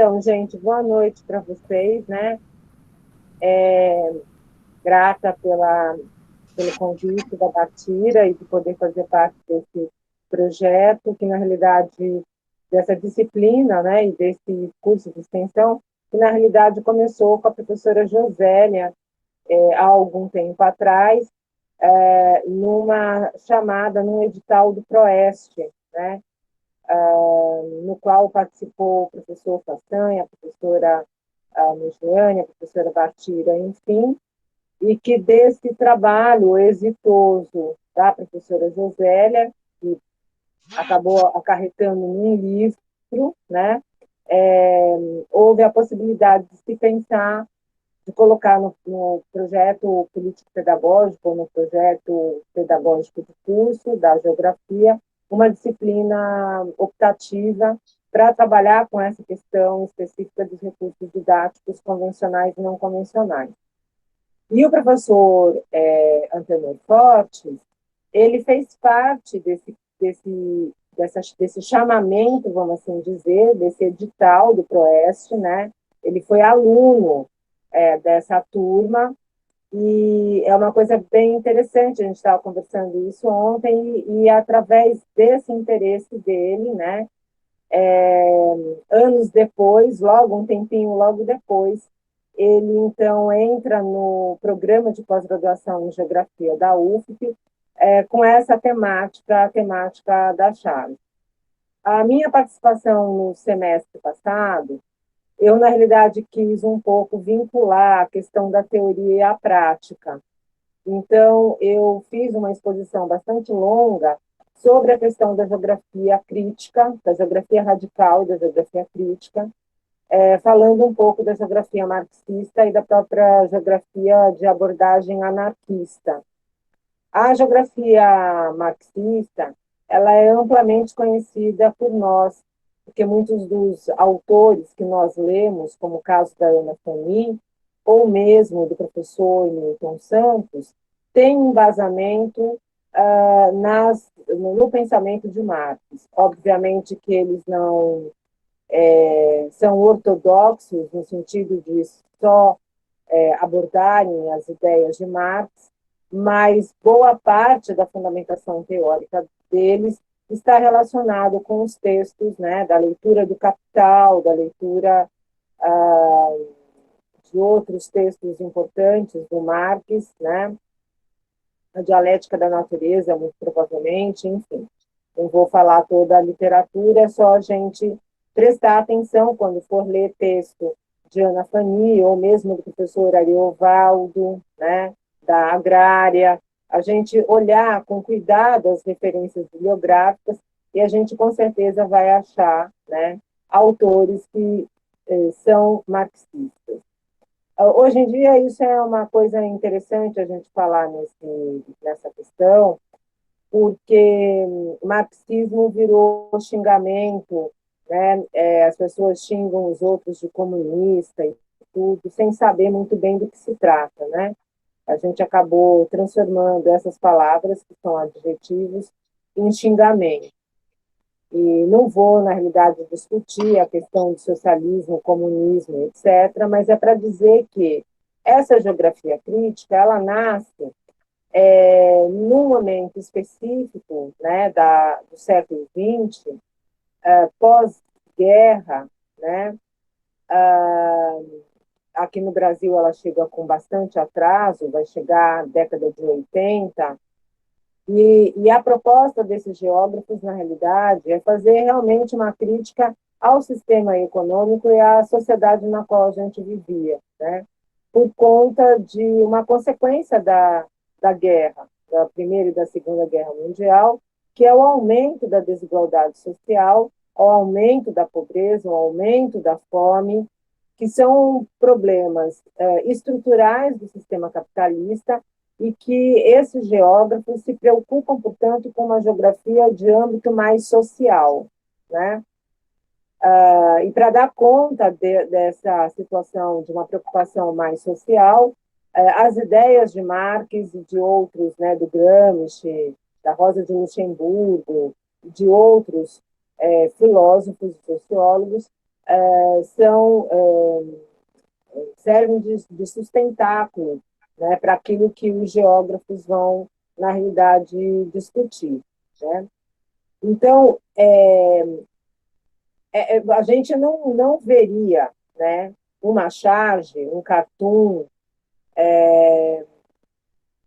Então, gente, boa noite para vocês, né? Grata pelo convite da Batira e de poder fazer parte desse projeto, que na realidade, dessa disciplina, né, e desse curso de extensão, que na realidade começou com a professora Josélia, há algum tempo atrás, numa chamada, num edital do PROEST, né? No qual participou o professor Façanha, a professora Mejiane, a professora Batira, enfim, e que desse trabalho exitoso da professora Josélia, que acabou acarretando num livro, né, houve a possibilidade de se pensar, de colocar no projeto político-pedagógico, no projeto pedagógico de curso da geografia, uma disciplina optativa para trabalhar com essa questão específica dos recursos didáticos convencionais e não convencionais. E o professor Antenor Fortes, ele fez parte desse chamamento, vamos assim dizer, desse edital do PROEST, né? Ele foi aluno dessa turma, e é uma coisa bem interessante, a gente estava conversando isso ontem, e através desse interesse dele, né, anos depois, logo um tempinho logo depois, ele então entra no programa de pós-graduação em Geografia da UFP, com essa temática, a temática da chave. A minha participação no semestre passado, eu, na realidade, quis um pouco vincular a questão da teoria à prática. Então, eu fiz uma exposição bastante longa sobre a questão da geografia crítica, da geografia radical e da geografia crítica, falando um pouco da geografia marxista e da própria geografia de abordagem anarquista. A geografia marxista, ela é amplamente conhecida por nós, porque muitos dos autores que nós lemos, como o caso da Ana Fani, ou mesmo do professor Milton Santos, têm embasamento no pensamento de Marx. Obviamente que eles não são ortodoxos, no sentido de só abordarem as ideias de Marx, mas boa parte da fundamentação teórica deles está relacionado com os textos, né, da leitura do Capital, da leitura de outros textos importantes do Marx, né, a dialética da natureza, muito provavelmente, enfim. Não vou falar toda a literatura, é só a gente prestar atenção quando for ler texto de Ana Fani, ou mesmo do professor Ariovaldo, né, da Agrária, a gente olhar com cuidado as referências bibliográficas e a gente com certeza vai achar, né, autores que são marxistas. Hoje em dia, isso é uma coisa interessante a gente falar nessa questão, porque marxismo virou xingamento, né? As pessoas xingam os outros de comunista e tudo, sem saber muito bem do que se trata, né? A gente acabou transformando essas palavras, que são adjetivos, em xingamento. E não vou, na realidade, discutir a questão do socialismo, comunismo, etc., mas é para dizer que essa geografia crítica, ela nasce num momento específico, né, do século XX, pós-guerra, né, aqui no Brasil ela chega com bastante atraso, vai chegar à década de 80, e a proposta desses geógrafos, na realidade, é fazer realmente uma crítica ao sistema econômico e à sociedade na qual a gente vivia, né? Por conta de uma consequência da guerra, da Primeira e da Segunda Guerra Mundial, que é o aumento da desigualdade social, o aumento da pobreza, o aumento da fome, que são problemas estruturais do sistema capitalista e que esses geógrafos se preocupam, portanto, com uma geografia de âmbito mais social, né? E para dar conta dessa situação de uma preocupação mais social, as ideias de Marx e de outros, né, do Gramsci, da Rosa de Luxemburgo, de outros filósofos e sociólogos, servem de sustentáculo, né, para aquilo que os geógrafos vão, na realidade, discutir. Né? Então, a gente não veria, né, uma charge, um cartoon,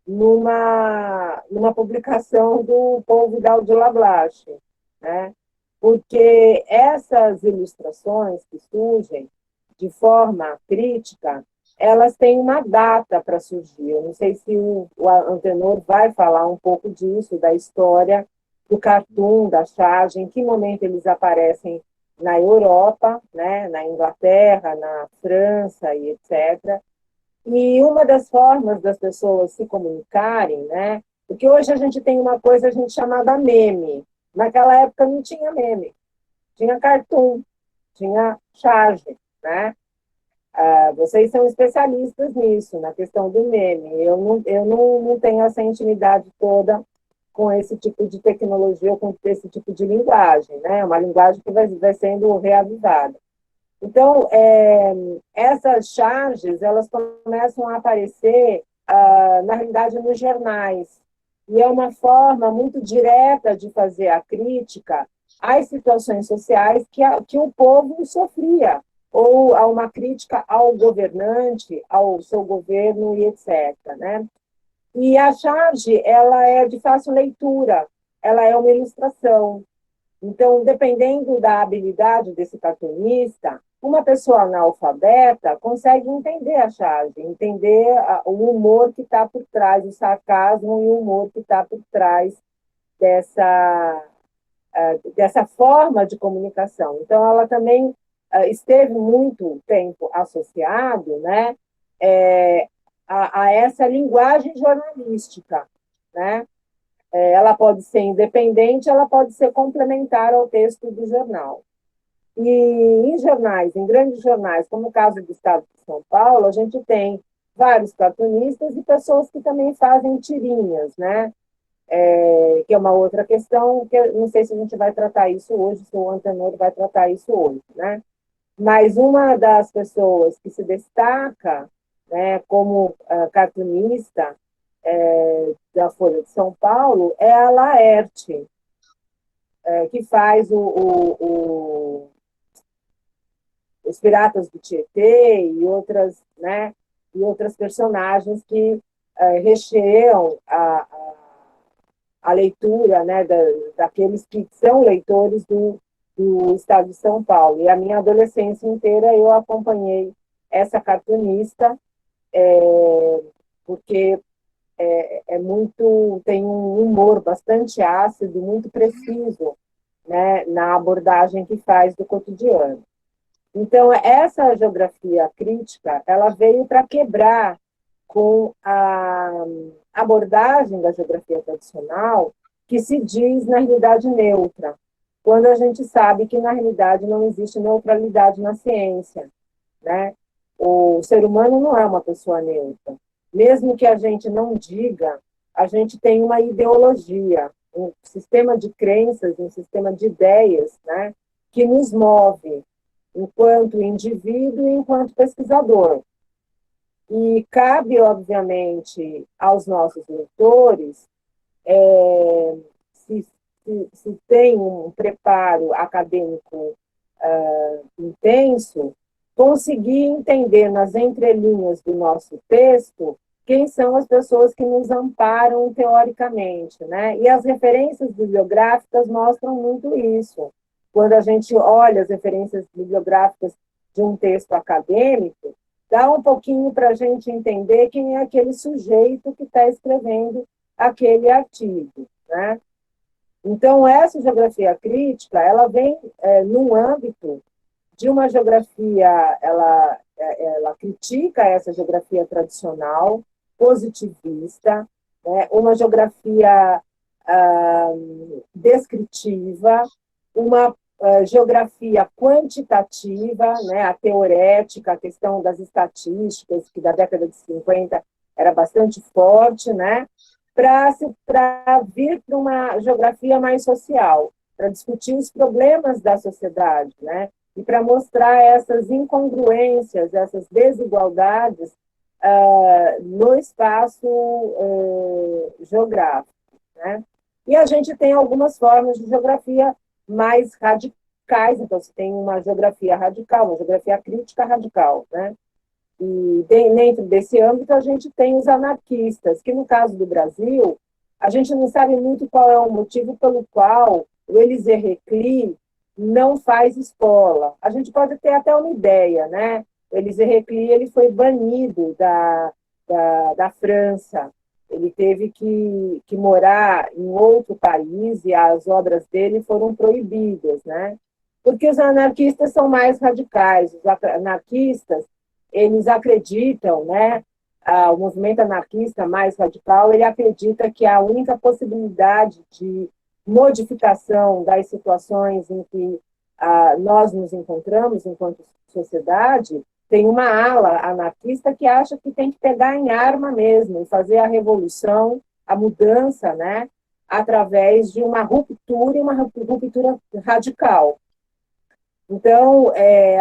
numa publicação do Paul Vidal de Lablache, né? Porque essas ilustrações que surgem de forma crítica, elas têm uma data para surgir. Eu não sei se o Antenor vai falar um pouco disso, da história do cartoon, da charge, em que momento eles aparecem na Europa, né, na Inglaterra, na França e etc. E uma das formas das pessoas se comunicarem, né? Porque hoje a gente tem uma coisa chamada meme. Naquela época não tinha meme, tinha cartoon, tinha charge, né? Vocês são especialistas nisso, na questão do meme. Eu não tenho essa intimidade toda com esse tipo de tecnologia ou com esse tipo de linguagem, né? Uma linguagem que vai sendo reavivada. Então, essas charges, elas começam a aparecer, na realidade, nos jornais. E é uma forma muito direta de fazer a crítica às situações sociais que o povo sofria, ou a uma crítica ao governante, ao seu governo e etc. Né? E a charge, ela é de fácil leitura, ela é uma ilustração. Então, dependendo da habilidade desse cartunista, uma pessoa analfabeta consegue entender a charge, entender o humor que está por trás, o sarcasmo e o humor que está por trás dessa forma de comunicação. Então, ela também esteve muito tempo associado, né, a essa linguagem jornalística, né? Ela pode ser independente, ela pode ser complementar ao texto do jornal. E em jornais, em grandes jornais, como o caso do Estado de São Paulo, a gente tem vários cartunistas e pessoas que também fazem tirinhas, né? Que é uma outra questão, que eu não sei se a gente vai tratar isso hoje, se o Antenor vai tratar isso hoje, né? Mas uma das pessoas que se destaca, né, como cartunista da Folha de São Paulo é a Laerte, que faz os Piratas do Tietê e outras personagens que recheiam a leitura, né, daqueles que são leitores do Estado de São Paulo. E a minha adolescência inteira eu acompanhei essa cartunista, porque tem um humor bastante ácido, muito preciso, né, na abordagem que faz do cotidiano. Então, essa geografia crítica, ela veio para quebrar com a abordagem da geografia tradicional, que se diz, na realidade, neutra, quando a gente sabe que, na realidade, não existe neutralidade na ciência, né? O ser humano não é uma pessoa neutra. Mesmo que a gente não diga, a gente tem uma ideologia, um sistema de crenças, um sistema de ideias, né, que nos move enquanto indivíduo e enquanto pesquisador. E cabe, obviamente, aos nossos leitores, se tem um preparo acadêmico intenso, conseguir entender nas entrelinhas do nosso texto quem são as pessoas que nos amparam teoricamente, né? E as referências bibliográficas mostram muito isso. Quando a gente olha as referências bibliográficas de um texto acadêmico, dá um pouquinho para a gente entender quem é aquele sujeito que está escrevendo aquele artigo, né? Então, essa geografia crítica, ela vem no âmbito de uma geografia, ela critica essa geografia tradicional, positivista, né? Uma geografia descritiva, uma geografia quantitativa, né? A teorética, a questão das estatísticas, que da década de 50 era bastante forte, né? Para vir para uma geografia mais social, para discutir os problemas da sociedade, né? e para mostrar essas incongruências, essas desigualdades no espaço geográfico, né? E a gente tem algumas formas de geografia mais radicais, então você tem uma geografia radical, uma geografia crítica radical, né? E dentro desse âmbito a gente tem os anarquistas, que no caso do Brasil, a gente não sabe muito qual é o motivo pelo qual o Élisée Reclus não faz escola. A gente pode ter até uma ideia, né? O Élisée Reclus ele foi banido da França, ele teve que morar em outro país e as obras dele foram proibidas, né? Porque os anarquistas são mais radicais. Os anarquistas, eles acreditam, né? O movimento anarquista mais radical, ele acredita que a única possibilidade de modificação das situações em que nós nos encontramos enquanto sociedade, tem uma ala anarquista que acha que tem que pegar em arma mesmo e fazer a revolução, a mudança, né, através de uma ruptura e uma ruptura radical. Então,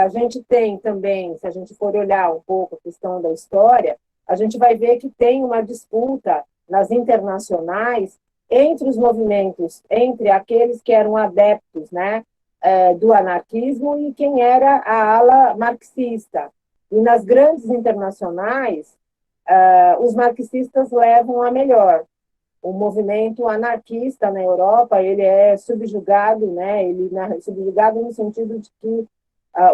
a gente tem também, se a gente for olhar um pouco a questão da história, a gente vai ver que tem uma disputa nas internacionais entre os movimentos, entre aqueles que eram adeptos, né, do anarquismo e quem era a ala marxista. E nas grandes internacionais, os marxistas levam a melhor. O movimento anarquista na Europa ele é subjugado, né? Ele é subjugado no sentido de que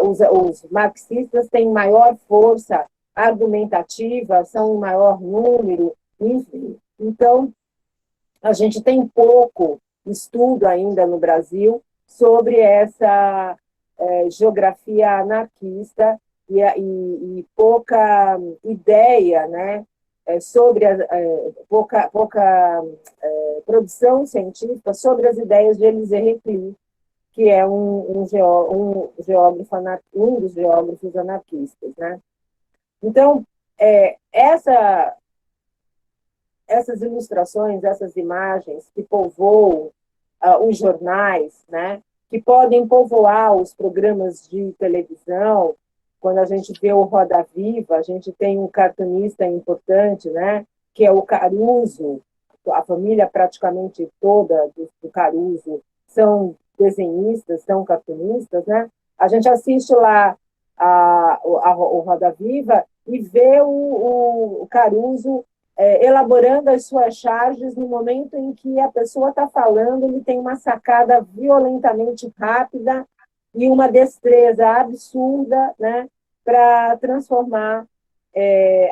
os marxistas têm maior força argumentativa, são em maior número, enfim. Então, a gente tem pouco estudo ainda no Brasil sobre essa geografia anarquista e pouca ideia, né, sobre pouca produção científica sobre as ideias de Élisée Reclus, que é um geógrafo, um dos geógrafos anarquistas, né? Então, essas ilustrações, essas imagens que povoam os jornais, né, que podem povoar os programas de televisão. Quando a gente vê o Roda Viva, a gente tem um cartunista importante, né, que é o Caruso. A família praticamente toda do Caruso são desenhistas, são cartunistas, né? A gente assiste lá o Roda Viva e vê o Caruso elaborando as suas charges no momento em que a pessoa está falando, ele tem uma sacada violentamente rápida e uma destreza absurda, né, para transformar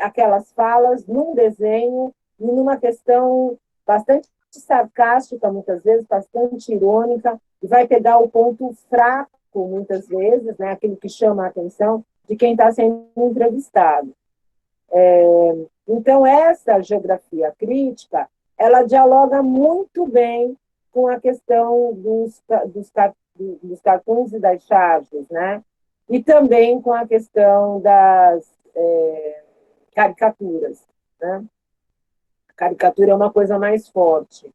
aquelas falas num desenho e numa questão bastante sarcástica, muitas vezes, bastante irônica, e vai pegar o ponto fraco, muitas vezes, né, aquilo que chama a atenção de quem está sendo entrevistado. Então, essa geografia crítica, ela dialoga muito bem com a questão dos cartoons e das charges, né? E também com a questão das caricaturas, né? A caricatura é uma coisa mais forte.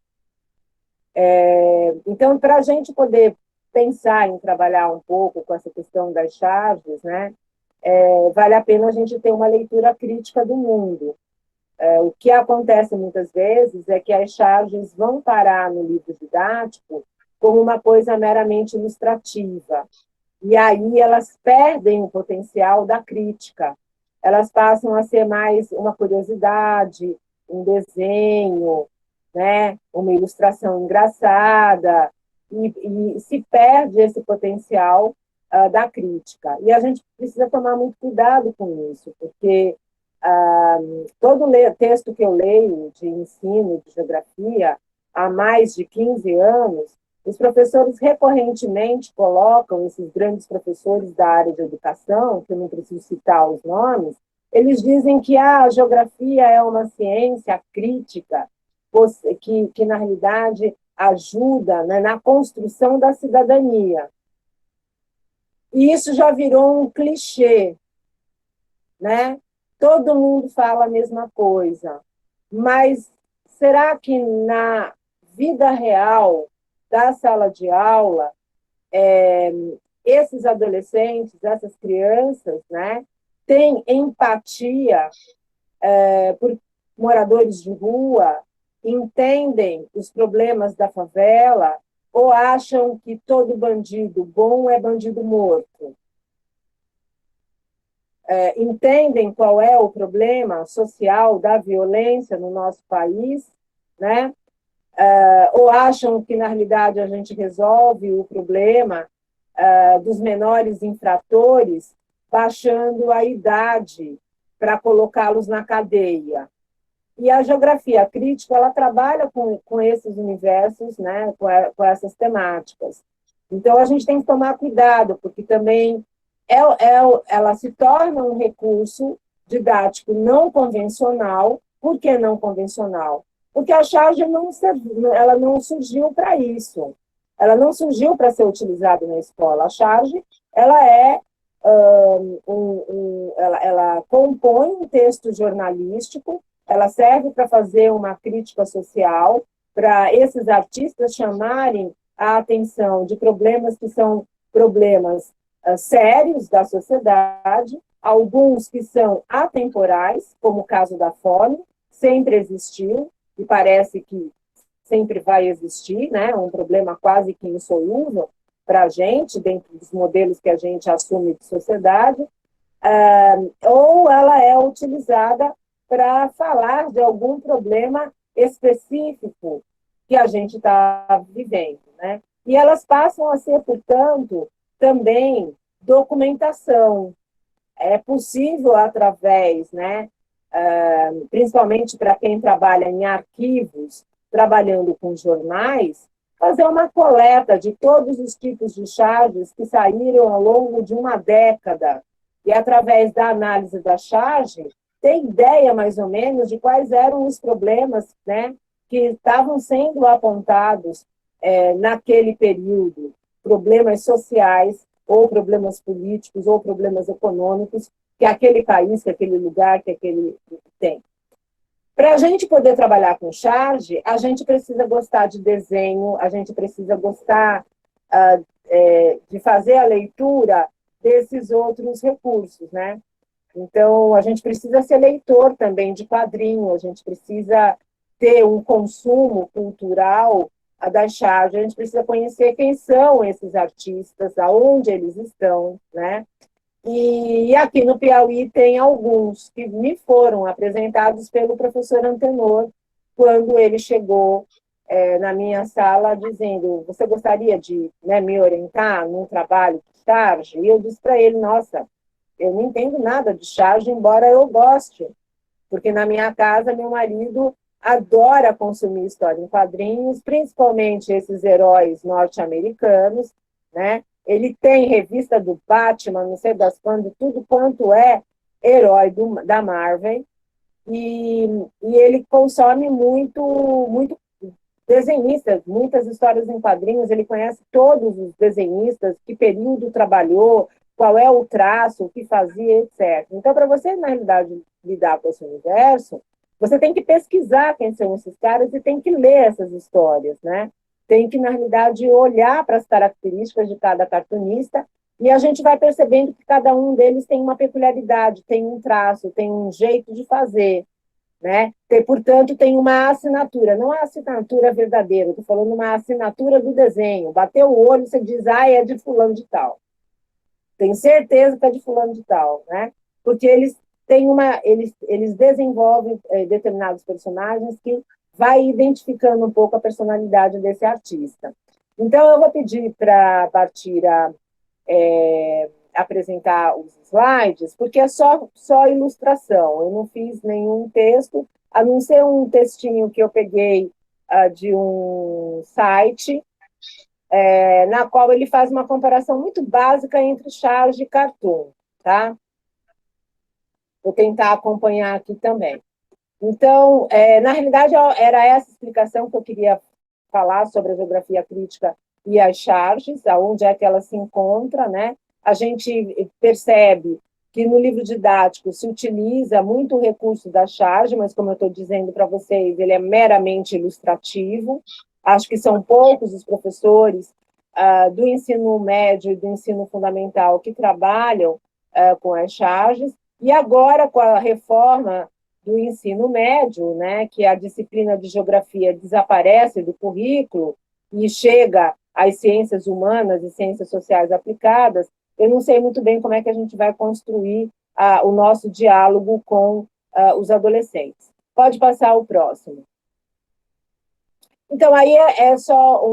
Então, para a gente poder pensar em trabalhar um pouco com essa questão das charges, né? Vale a pena a gente ter uma leitura crítica do mundo. O que acontece muitas vezes é que as charges vão parar no livro didático como uma coisa meramente ilustrativa. E aí elas perdem o potencial da crítica. Elas passam a ser mais uma curiosidade, um desenho, né? Uma ilustração engraçada, e se perde esse potencial da crítica. E a gente precisa tomar muito cuidado com isso, porque todo texto que eu leio de ensino de geografia há mais de 15 anos, os professores recorrentemente colocam, esses grandes professores da área de educação, que eu não preciso citar os nomes, eles dizem que a geografia é uma ciência crítica, que na realidade ajuda, né, na construção da cidadania. E isso já virou um clichê, né? Todo mundo fala a mesma coisa, mas será que na vida real da sala de aula, esses adolescentes, essas crianças, né, têm empatia por moradores de rua, entendem os problemas da favela ou acham que todo bandido bom é bandido morto? Entendem qual é o problema social da violência no nosso país, né? Ou acham que, na realidade, a gente resolve o problema dos menores infratores baixando a idade para colocá-los na cadeia. E a geografia crítica, ela trabalha com esses universos, né, com essas temáticas. Então, a gente tem que tomar cuidado, porque também ela se torna um recurso didático não convencional. Por que não convencional? Porque a charge ela não surgiu para isso. Ela não surgiu para ser utilizada na escola. A charge ela ela compõe um texto jornalístico, ela serve para fazer uma crítica social, para esses artistas chamarem a atenção de problemas que são problemas sérios da sociedade, alguns que são atemporais, como o caso da fome, sempre existiu, e parece que sempre vai existir, né? Um problema quase que insolúvel para a gente, dentro dos modelos que a gente assume de sociedade, ou ela é utilizada para falar de algum problema específico que a gente está vivendo, né? E elas passam a ser, portanto, também documentação. É possível, através, né, principalmente para quem trabalha em arquivos, trabalhando com jornais, fazer uma coleta de todos os tipos de charges que saíram ao longo de uma década. E, através da análise da charge, ter ideia, mais ou menos, de quais eram os problemas, né, que estavam sendo apontados naquele período, problemas sociais, ou problemas políticos, ou problemas econômicos, que aquele país, que aquele lugar, que aquele tem. Para a gente poder trabalhar com charge, a gente precisa gostar de desenho, a gente precisa gostar de fazer a leitura desses outros recursos, né? Então, a gente precisa ser leitor também de quadrinho, a gente precisa ter um consumo cultural da charge, a gente precisa conhecer quem são esses artistas, aonde eles estão, né? E aqui no Piauí tem alguns que me foram apresentados pelo professor Antenor, quando ele chegou na minha sala dizendo: você gostaria de, né, me orientar num trabalho de charge? E eu disse para ele: nossa, eu não entendo nada de charge, embora eu goste, porque na minha casa meu marido adora consumir história em quadrinhos, principalmente esses heróis norte-americanos, né? Ele tem revista do Batman, não sei das quando, tudo quanto é herói da Marvel, e ele consome muito desenhistas, muitas histórias em quadrinhos, ele conhece todos os desenhistas, que período trabalhou, qual é o traço, o que fazia, etc. Então, para você, na realidade, lidar com esse universo, você tem que pesquisar quem são esses caras e tem que ler essas histórias, né? Tem que, na realidade, olhar para as características de cada cartunista e a gente vai percebendo que cada um deles tem uma peculiaridade, tem um traço, tem um jeito de fazer, né? Portanto, tem uma assinatura, não é assinatura verdadeira, estou falando uma assinatura do desenho. Bateu o olho, você diz: ah, é de fulano de tal. Tenho certeza que é de fulano de tal, né? Porque eles eles desenvolvem determinados personagens que vai identificando um pouco a personalidade desse artista. Então, eu vou pedir para a Bartira apresentar os slides, porque é só ilustração. Eu não fiz nenhum texto, a não ser um textinho que eu peguei de um site, na qual ele faz uma comparação muito básica entre charge e cartoon, tá? Vou tentar acompanhar aqui também. Então, na realidade, era essa explicação que eu queria falar sobre a geografia crítica e as charges, aonde é que ela se encontra, né? A gente percebe que no livro didático se utiliza muito o recurso da charge, mas, como eu estou dizendo para vocês, ele é meramente ilustrativo. Acho que são poucos os professores do ensino médio e do ensino fundamental que trabalham com as charges, e agora com a reforma do ensino médio, né, que a disciplina de geografia desaparece do currículo e chega às ciências humanas e ciências sociais aplicadas, eu não sei muito bem como é que a gente vai construir o nosso diálogo com os adolescentes. Pode passar o próximo. Então, aí é só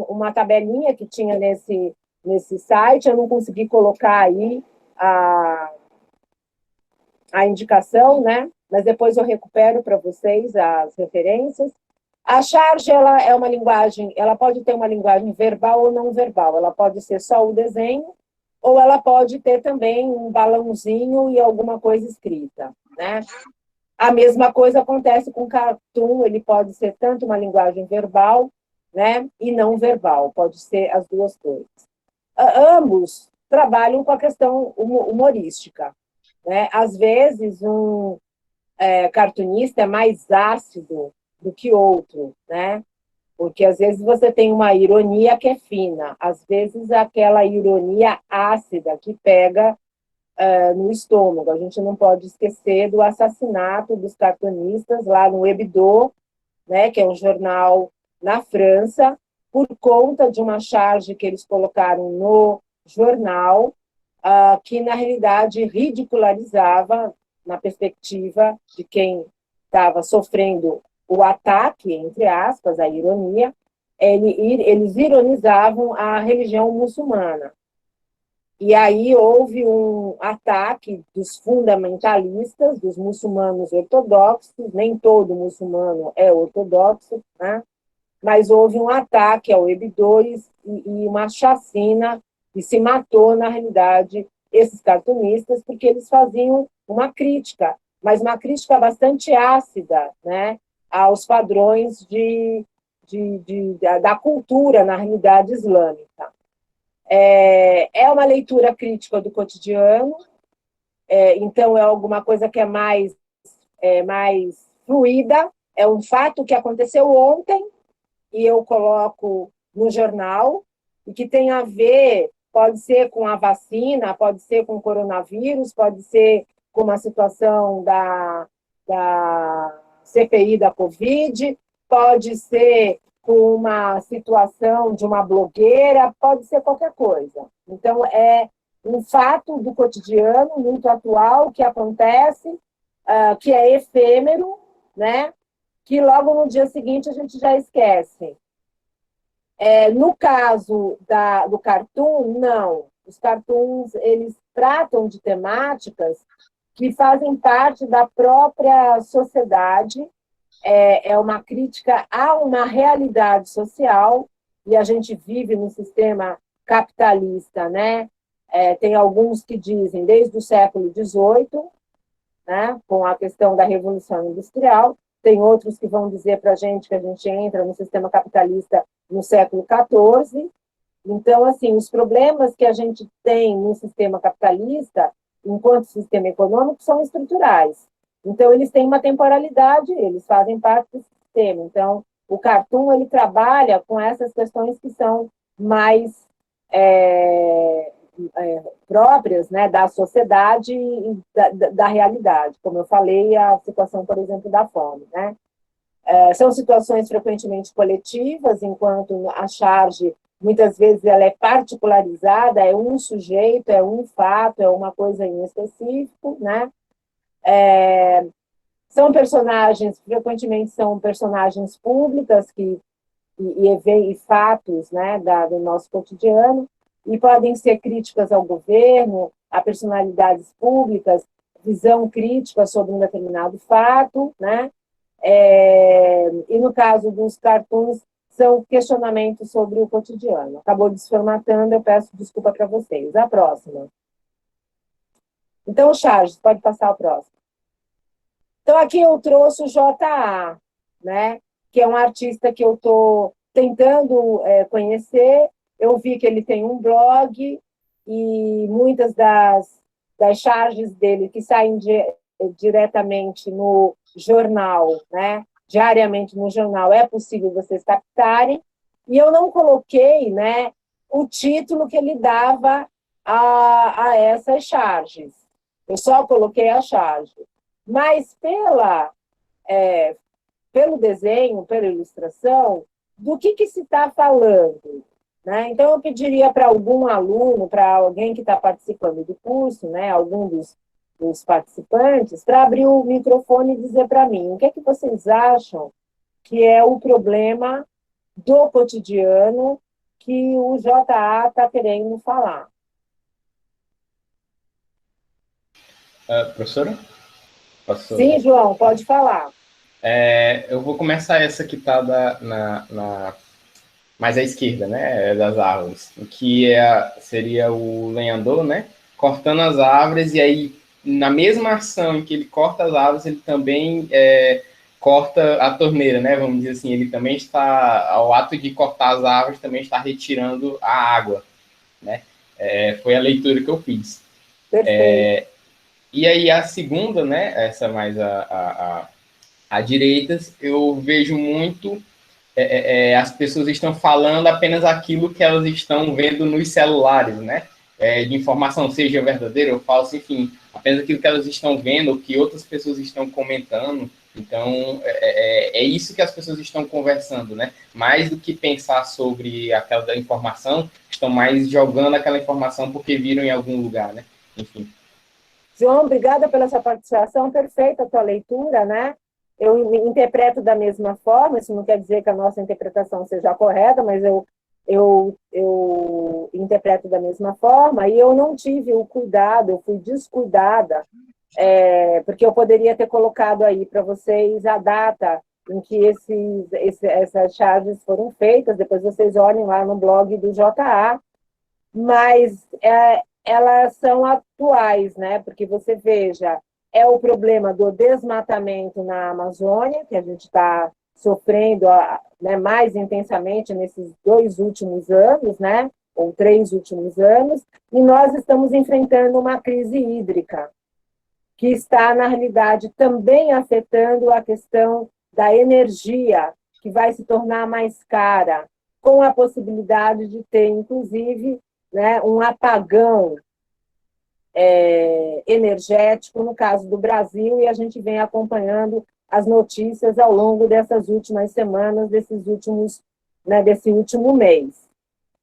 uma tabelinha que tinha nesse site, eu não consegui colocar aí a indicação, né? Mas depois eu recupero para vocês as referências. A charge, ela é uma linguagem, ela pode ter uma linguagem verbal ou não verbal, ela pode ser só o desenho, ou ela pode ter também um balãozinho e alguma coisa escrita, né? A mesma coisa acontece com o cartoon, ele pode ser tanto uma linguagem verbal, né, e não verbal, pode ser as duas coisas. Ambos trabalham com a questão humorística, né? Às vezes, um cartunista é mais ácido do que outro, né? Porque às vezes você tem uma ironia que é fina, às vezes aquela ironia ácida que pega no estômago. A gente não pode esquecer do assassinato dos cartunistas lá no Hebdo, né, que é um jornal na França, por conta de uma charge que eles colocaram no jornal, que na realidade ridicularizava, na perspectiva de quem estava sofrendo o ataque, entre aspas, a ironia, eles ironizavam a religião muçulmana. E aí houve um ataque dos fundamentalistas, dos muçulmanos ortodoxos, nem todo muçulmano é ortodoxo, né? Mas houve um ataque ao Hebdo e uma chacina, e se matou, na realidade, esses cartunistas, porque eles faziam uma crítica, mas uma crítica bastante ácida, né, aos padrões da cultura, na realidade, islâmica. É uma leitura crítica do cotidiano, então é alguma coisa que é mais fluida, é um fato que aconteceu ontem e eu coloco no jornal, e que tem a ver, pode ser com a vacina, pode ser com o coronavírus, pode ser com uma situação da CPI da Covid, pode ser com uma situação de uma blogueira, pode ser qualquer coisa. Então, é um fato do cotidiano, muito atual, que acontece, que é efêmero, né? Que logo no dia seguinte a gente já esquece. No caso do cartoon, não. Os cartoons, eles tratam de temáticas que fazem parte da própria sociedade, é uma crítica a uma realidade social, e a gente vive num sistema capitalista, né? Tem alguns que dizem desde o século XVIII, né, com a questão da Revolução Industrial, tem outros que vão dizer para a gente que a gente entra no sistema capitalista no século XIV. Então, assim, os problemas que a gente tem no sistema capitalista, enquanto sistema econômico, são estruturais. Então, eles têm uma temporalidade, eles fazem parte do sistema. Então, o cartoon, ele trabalha com essas questões que são mais próprias, né, da sociedade e da realidade. Como eu falei, a situação, por exemplo, da fome, né? São situações frequentemente coletivas, enquanto a charge, muitas vezes, ela é particularizada, é um sujeito, é um fato, é uma coisa em específico, né? São personagens, frequentemente são personagens públicas e fatos, né, do nosso cotidiano, e podem ser críticas ao governo, a personalidades públicas, visão crítica sobre um determinado fato, né? E no caso dos cartoons, são questionamentos sobre o cotidiano. Acabou desformatando, eu peço desculpa para vocês. A próxima. Então, Charles, pode passar a próxima. Então, aqui eu trouxe o J.A., né? Que é um artista que eu estou tentando conhecer. Eu vi que ele tem um blog e muitas das charges dele que saem diretamente no jornal, né? Diariamente no jornal, é possível vocês captarem. E eu não coloquei, né, o título que ele dava a essas charges. Eu só coloquei a charge. Mas pelo desenho, pela ilustração, do que se está falando? Né? Então, eu pediria para algum aluno, para alguém que está participando do curso, né, algum dos participantes, para abrir o microfone e dizer para mim o que é que vocês acham que é o problema do cotidiano que o JA está querendo falar. Professora? Posso... Sim, João, pode falar. Eu vou começar essa que está mais à esquerda, né, das árvores, que seria o lenhador, né, cortando as árvores, e aí, na mesma ação em que ele corta as árvores, ele também corta a torneira, né, vamos dizer assim, ele também está, ao ato de cortar as árvores, também está retirando a água, né, foi a leitura que eu fiz. Perfeito. E aí a segunda, né, essa mais à direita, eu vejo muito as pessoas estão falando apenas aquilo que elas estão vendo nos celulares, né? De informação, seja verdadeira ou falsa, enfim, apenas aquilo que elas estão vendo, ou que outras pessoas estão comentando. Então, é isso que as pessoas estão conversando, né? Mais do que pensar sobre aquela informação, estão mais jogando aquela informação porque viram em algum lugar, né? Enfim. João, obrigada pela sua participação, perfeita a tua leitura, né? Eu interpreto da mesma forma, isso não quer dizer que a nossa interpretação seja correta, mas eu interpreto da mesma forma, e eu não tive o cuidado, eu fui descuidada, porque eu poderia ter colocado aí para vocês a data em que essas chaves foram feitas, depois vocês olhem lá no blog do JA, mas elas são atuais, né? Porque você veja, é o problema do desmatamento na Amazônia, que a gente está sofrendo né, mais intensamente nesses 2 últimos anos, né? Ou 3 últimos anos, e nós estamos enfrentando uma crise hídrica, que está, na realidade, também afetando a questão da energia, que vai se tornar mais cara, com a possibilidade de ter, inclusive, né, um apagão energético no caso do Brasil, e a gente vem acompanhando as notícias ao longo dessas últimas semanas, desse último mês.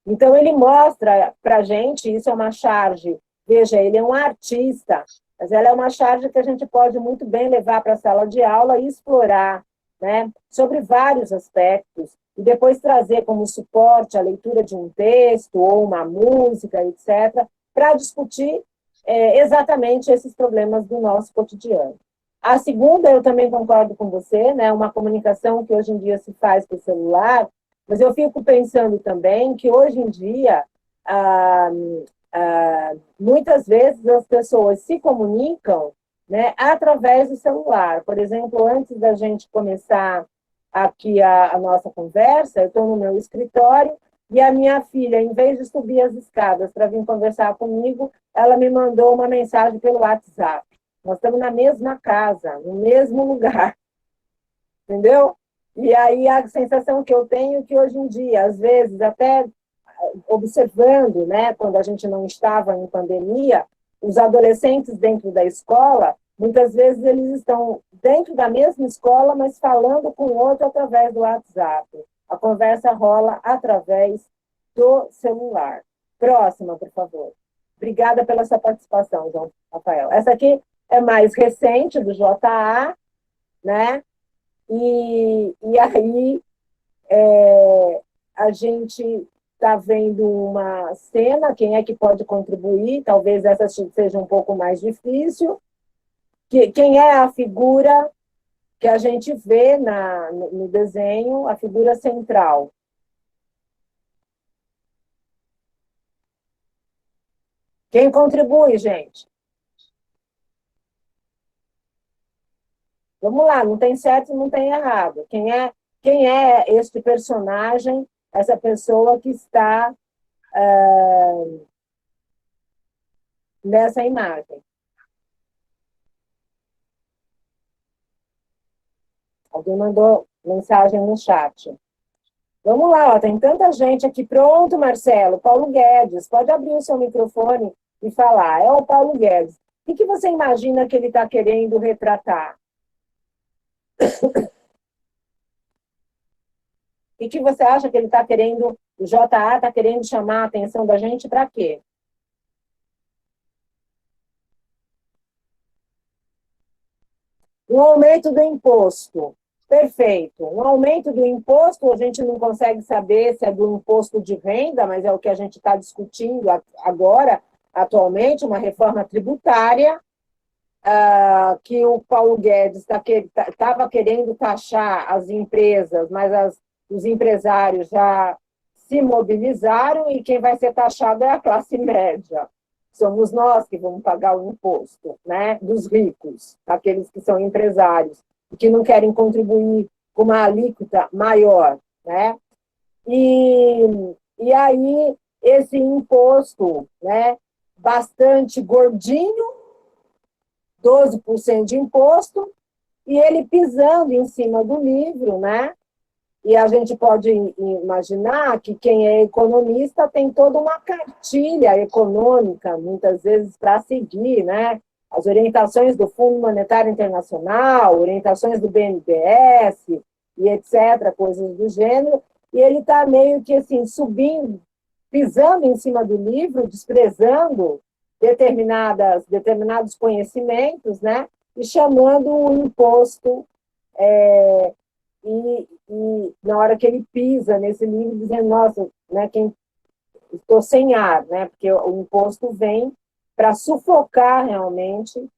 Então, ele mostra para a gente, isso é uma charge, veja, ele é um artista, mas ela é uma charge que a gente pode muito bem levar para a sala de aula e explorar, né, sobre vários aspectos, e depois trazer como suporte a leitura de um texto ou uma música, etc., para discutir exatamente esses problemas do nosso cotidiano. A segunda, eu também concordo com você, né, uma comunicação que hoje em dia se faz por celular, mas eu fico pensando também que hoje em dia, muitas vezes as pessoas se comunicam, né, através do celular. Por exemplo, antes da gente começar aqui a nossa conversa, eu estou no meu escritório e a minha filha, em vez de subir as escadas para vir conversar comigo, ela me mandou uma mensagem pelo WhatsApp. Nós estamos na mesma casa, no mesmo lugar, entendeu? E aí a sensação que eu tenho é que hoje em dia, às vezes, até observando, né, quando a gente não estava em pandemia, os adolescentes dentro da escola, muitas vezes eles estão dentro da mesma escola, mas falando com o outro através do WhatsApp. A conversa rola através do celular. Próxima, por favor. Obrigada pela sua participação, João Rafael. Essa aqui é mais recente, do JA, né? E aí a gente está vendo uma cena, quem é que pode contribuir? Talvez essa seja um pouco mais difícil. Quem é a figura que a gente vê no desenho, a figura central? Quem contribui, gente? Vamos lá, não tem certo e não tem errado. Quem é este personagem, essa pessoa que está nessa imagem? Alguém mandou mensagem no chat. Vamos lá, ó, tem tanta gente aqui. Pronto, Marcelo. Paulo Guedes, pode abrir o seu microfone e falar. É o Paulo Guedes. O que você imagina que ele está querendo retratar? O que você acha que ele está querendo, o JA está querendo chamar a atenção da gente para quê? Um aumento do imposto. Perfeito. Um aumento do imposto, a gente não consegue saber se é do imposto de renda, mas é o que a gente está discutindo agora, atualmente, uma reforma tributária, que o Paulo Guedes estava querendo taxar as empresas, mas os empresários já se mobilizaram e quem vai ser taxado é a classe média. Somos nós que vamos pagar o imposto, né, dos ricos, daqueles que são empresários e que não querem contribuir com uma alíquota maior, né? E aí esse imposto, né, bastante gordinho, 12% de imposto, e ele pisando em cima do livro, né? E a gente pode imaginar que quem é economista tem toda uma cartilha econômica, muitas vezes, para seguir, né? As orientações do Fundo Monetário Internacional, orientações do BNDES, e etc., coisas do gênero, e ele está meio que assim, subindo, pisando em cima do livro, desprezando determinados conhecimentos, né? E chamando o imposto e na hora que ele pisa nesse livro, dizendo, nossa, né, estou sem ar, né, porque o imposto vem para sufocar realmente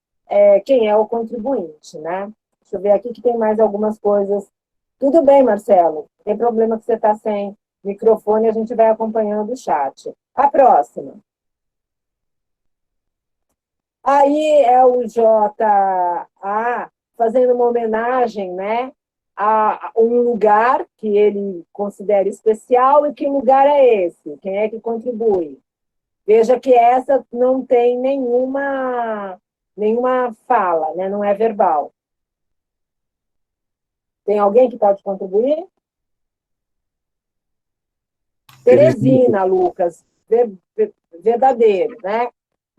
quem é o contribuinte, né? Deixa eu ver aqui que tem mais algumas coisas. Tudo bem, Marcelo, tem problema que você está sem microfone, a gente vai acompanhando o chat. A próxima. Aí é o JA fazendo uma homenagem, né, a um lugar que ele considera especial, e que lugar é esse? Quem é que contribui? Veja que essa não tem nenhuma fala, né? Não é verbal. Tem alguém que pode contribuir? Teresina, Lucas, verdadeiro, né?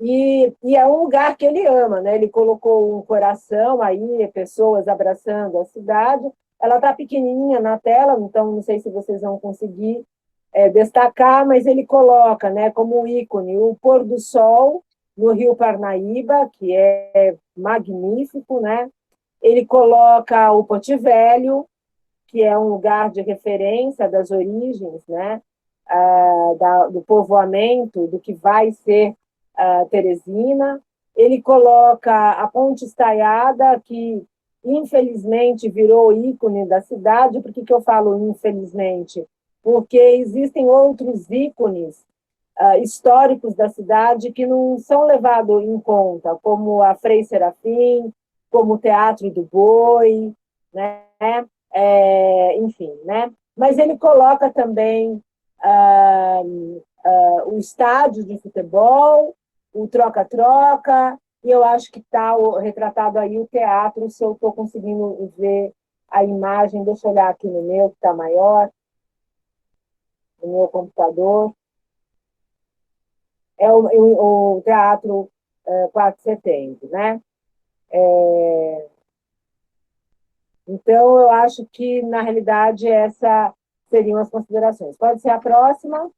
E é um lugar que ele ama, né? Ele colocou um coração aí, pessoas abraçando a cidade. Ela está pequenininha na tela, então não sei se vocês vão conseguir destacar, mas ele coloca, né, como ícone o pôr do sol no Rio Parnaíba, que é magnífico, né? Ele coloca o Porto Velho, que é um lugar de referência das origens, né? Do povoamento, do que vai ser Teresina. Ele coloca a Ponte Estaiada, que infelizmente virou ícone da cidade. Por que eu falo infelizmente? Porque existem outros ícones históricos da cidade que não são levados em conta, como a Frei Serafim, como o Teatro do Boi, né? Enfim, né? Mas ele coloca também o estádio de futebol, o troca-troca, e eu acho que está retratado aí o teatro, se eu estou conseguindo ver a imagem, deixa eu olhar aqui no meu, que está maior, no meu computador. É o Teatro 4 de Setembro, né? Então, eu acho que, na realidade, essas seriam as considerações. Pode ser a próxima?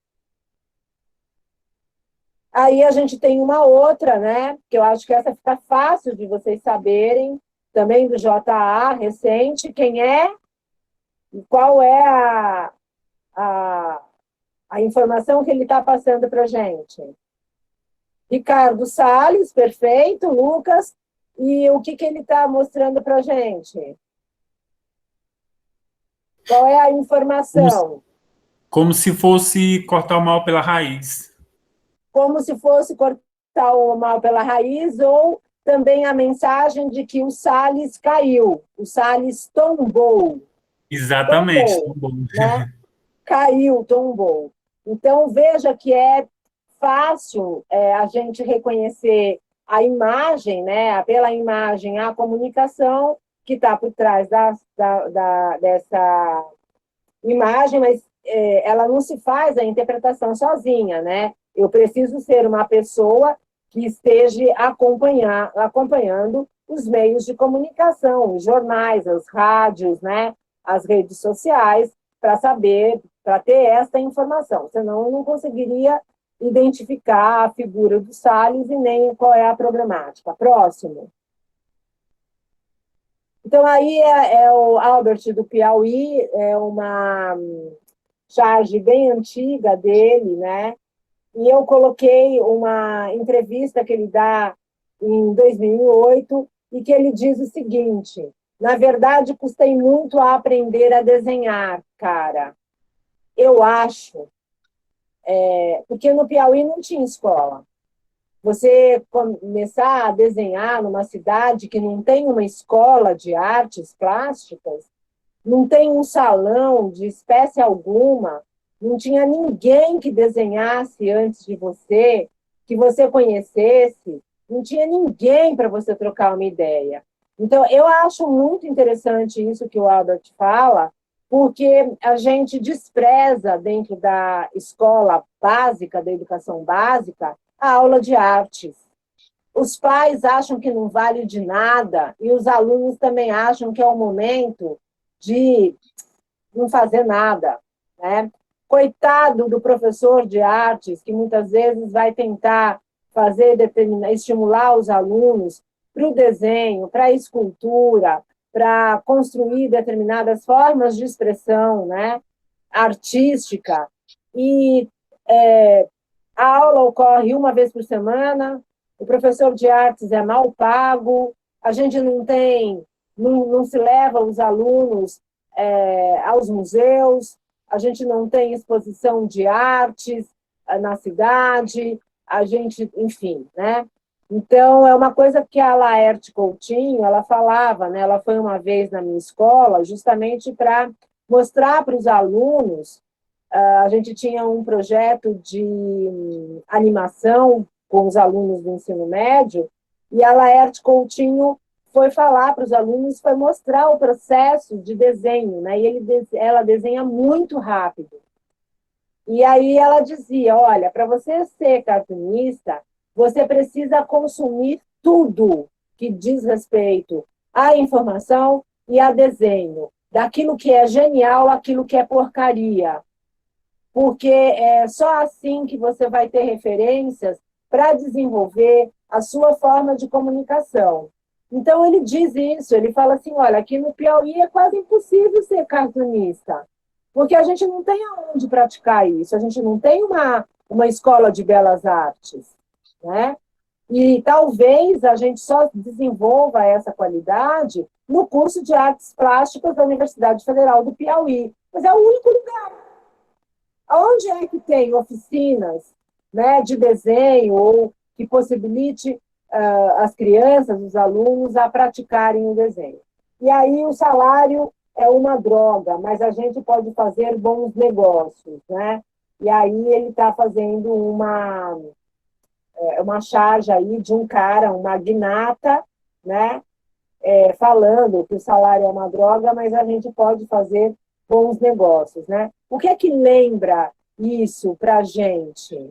Aí a gente tem uma outra, né? Que eu acho que essa fica fácil de vocês saberem, também do JA, recente. Quem é e qual é a, a informação que ele está passando para a gente? Ricardo Salles, perfeito, Lucas. E o que ele está mostrando para a gente? Qual é a informação? Como se fosse cortar o mal pela raiz. Como se fosse cortar o mal pela raiz, ou também a mensagem de que o Salles caiu, o Salles tombou. Exatamente. Tombou, né? Caiu, tombou. Então, veja que é fácil a gente reconhecer a imagem, né? Pela imagem, a comunicação que está por trás dessa imagem, mas ela não se faz a interpretação sozinha, né? Eu preciso ser uma pessoa que esteja acompanhando os meios de comunicação, os jornais, as rádios, né? As redes sociais, para saber, para ter esta informação. Senão, eu não conseguiria identificar a figura do Salles e nem qual é a programática. Próximo. Então, aí é o Albert do Piauí, é uma charge bem antiga dele, né? E eu coloquei uma entrevista que ele dá em 2008 e que ele diz o seguinte: na verdade, custei muito a aprender a desenhar, cara. Eu acho, porque no Piauí não tinha escola. Você começar a desenhar numa cidade que não tem uma escola de artes plásticas, não tem um salão de espécie alguma, não tinha ninguém que desenhasse antes de você, que você conhecesse, não tinha ninguém para você trocar uma ideia. Então, eu acho muito interessante isso que o Albert fala, porque a gente despreza, dentro da escola básica, da educação básica, a aula de artes. Os pais acham que não vale de nada, e os alunos também acham que é o momento de não fazer nada, né? Coitado do professor de artes, que muitas vezes vai tentar estimular os alunos para o desenho, para a escultura, para construir determinadas formas de expressão, né, artística. E a aula ocorre uma vez por semana, o professor de artes é mal pago, a gente não se leva os alunos aos museus, a gente não tem exposição de artes na cidade, a gente, enfim, né? Então, é uma coisa que a Laerte Coutinho, ela falava, né? Ela foi uma vez na minha escola justamente para mostrar para os alunos. A gente tinha um projeto de animação com os alunos do ensino médio, e a Laerte Coutinho foi falar para os alunos, foi mostrar o processo de desenho, né? E ela desenha muito rápido. E aí ela dizia, olha, para você ser cartunista, você precisa consumir tudo que diz respeito à informação e a desenho, daquilo que é genial àquilo que é porcaria. Porque é só assim que você vai ter referências para desenvolver a sua forma de comunicação. Então, ele diz isso, ele fala assim, olha, aqui no Piauí é quase impossível ser cartunista, porque a gente não tem aonde praticar isso, a gente não tem uma escola de belas artes, né? E talvez a gente só desenvolva essa qualidade no curso de artes plásticas da Universidade Federal do Piauí, mas é o único lugar. Onde é que tem oficinas, né, de desenho ou que possibilite as crianças, os alunos, a praticarem o desenho? E aí o salário é uma droga, mas a gente pode fazer bons negócios, né? E aí ele está fazendo uma charge aí de um cara, um magnata, né? Falando que o salário é uma droga, mas a gente pode fazer bons negócios, né? O que é que lembra isso para a gente?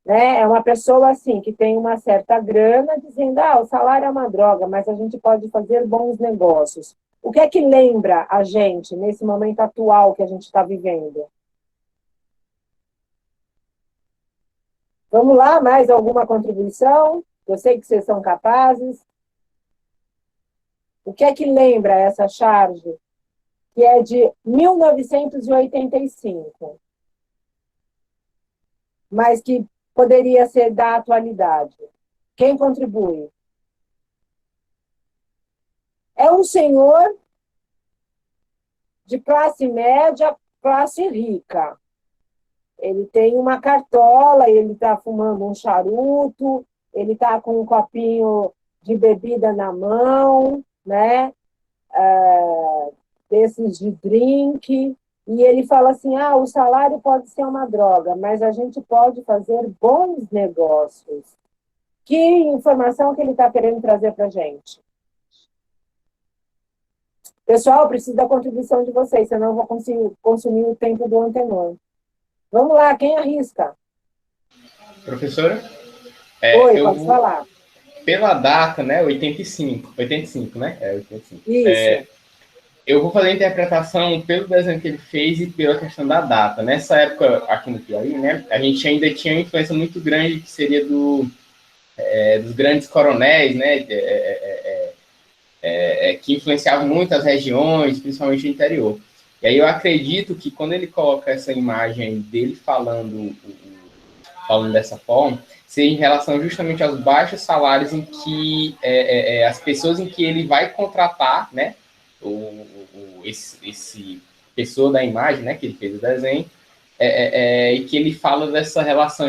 Né? É uma pessoa assim que tem uma certa grana dizendo, o salário é uma droga, mas a gente pode fazer bons negócios. O que é que lembra a gente nesse momento atual que a gente está vivendo? Vamos lá, mais alguma contribuição? Eu sei que vocês são capazes. O que é que lembra essa charge? Que é de 1985, mas que poderia ser da atualidade. Quem contribui? É um senhor de classe média, classe rica. Ele tem uma cartola, ele está fumando um charuto, ele está com um copinho de bebida na mão, né? Desses de drink, e ele fala assim, o salário pode ser uma droga, mas a gente pode fazer bons negócios. Que informação que ele está querendo trazer para a gente? Pessoal, eu preciso da contribuição de vocês, senão eu vou consumir o tempo do antenor. Vamos lá, quem arrisca? Professora? Oi, pode falar. Pela data, né, 85, né? 85. Isso. Eu vou fazer a interpretação pelo desenho que ele fez e pela questão da data. Nessa época, aqui no Piauí, né, a gente ainda tinha uma influência muito grande, que seria dos grandes coronéis, né, que influenciavam muito as regiões, principalmente o interior. E aí eu acredito que quando ele coloca essa imagem dele falando dessa forma, seja em relação justamente aos baixos salários em que as pessoas em que ele vai contratar, né, esse pessoa da imagem, né, que ele fez o desenho, e que ele fala dessa relação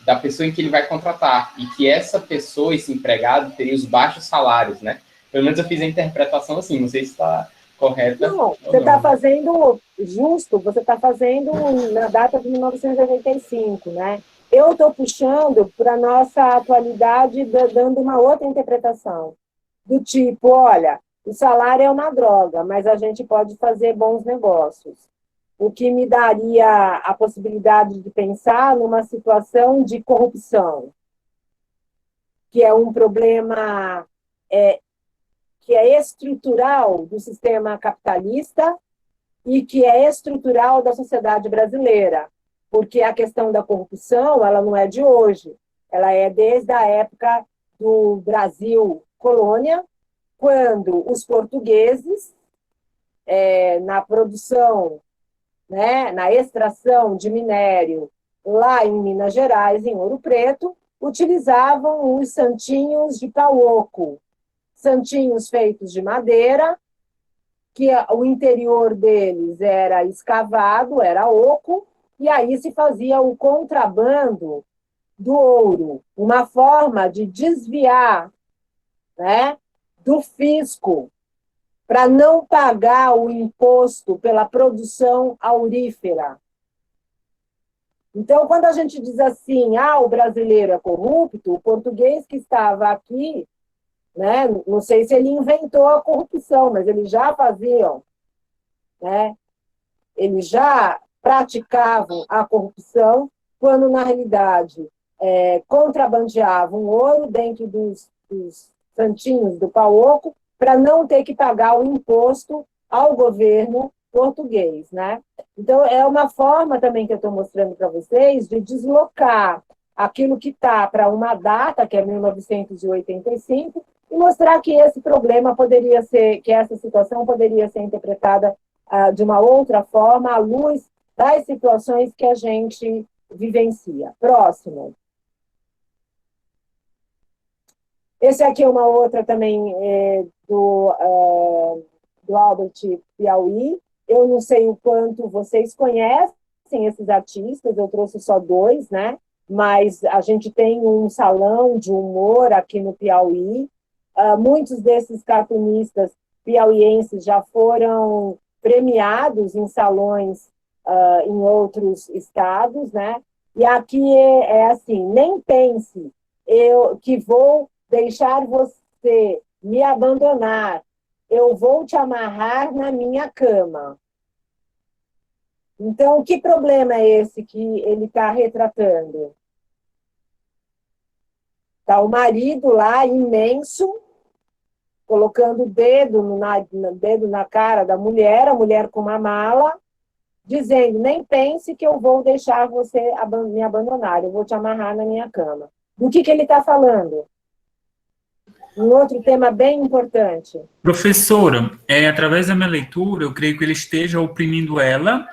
da pessoa em que ele vai contratar, e que essa pessoa, esse empregado, teria os baixos salários, né? Pelo menos eu fiz a interpretação assim, não sei se está correta. Não, você está fazendo justo, você está fazendo na data de 1985, né? Eu estou puxando para a nossa atualidade, dando uma outra interpretação. Do tipo, olha, o salário é uma droga, mas a gente pode fazer bons negócios. O que me daria a possibilidade de pensar numa situação de corrupção, que é um problema que é estrutural do sistema capitalista e que é estrutural da sociedade brasileira, porque a questão da corrupção, ela não é de hoje, ela é desde a época do Brasil colônia, quando os portugueses, na produção, né, na extração de minério lá em Minas Gerais, em Ouro Preto, utilizavam os santinhos de pau oco, santinhos feitos de madeira, que o interior deles era escavado, era oco, e aí se fazia o contrabando do ouro, uma forma de desviar, né, do fisco, para não pagar o imposto pela produção aurífera. Então, quando a gente diz assim, o brasileiro é corrupto, o português que estava aqui, né, não sei se ele inventou a corrupção, mas eles já faziam, né, eles já praticavam a corrupção, quando, na realidade, contrabandeavam ouro dentro dos santinhos do pau oco, para não ter que pagar o imposto ao governo português, né? Então, é uma forma também que eu estou mostrando para vocês de deslocar aquilo que está para uma data, que é 1985, e mostrar que esse problema poderia ser, que essa situação poderia ser interpretada de uma outra forma, à luz das situações que a gente vivencia. Próximo. Esse aqui é uma outra também do Albert Piauí. Eu não sei o quanto vocês conhecem esses artistas, eu trouxe só 2, né? Mas a gente tem um salão de humor aqui no Piauí. Muitos desses cartunistas piauienses já foram premiados em salões em outros estados, né? E aqui é assim, nem pense que vou deixar você me abandonar, eu vou te amarrar na minha cama. Então, que problema é esse que ele está retratando? Está o marido lá, imenso, colocando o dedo na cara da mulher, a mulher com uma mala, dizendo, nem pense que eu vou deixar você me abandonar, eu vou te amarrar na minha cama. Do que ele está falando? Um outro tema bem importante. Professora, através da minha leitura, eu creio que ele esteja oprimindo ela,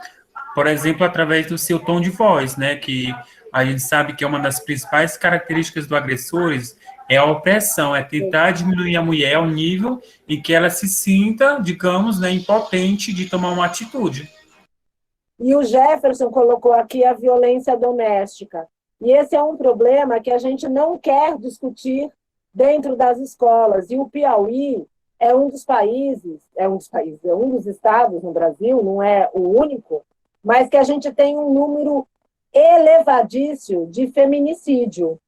por exemplo, através do seu tom de voz, né, que a gente sabe que é uma das principais características do agressor, é a opressão, é tentar diminuir a mulher ao nível em que ela se sinta, digamos, né, impotente de tomar uma atitude. E o Jefferson colocou aqui a violência doméstica. E esse é um problema que a gente não quer discutir dentro das escolas. E o Piauí é um dos estados no Brasil, não é o único, mas que a gente tem um número elevadíssimo de feminicídio,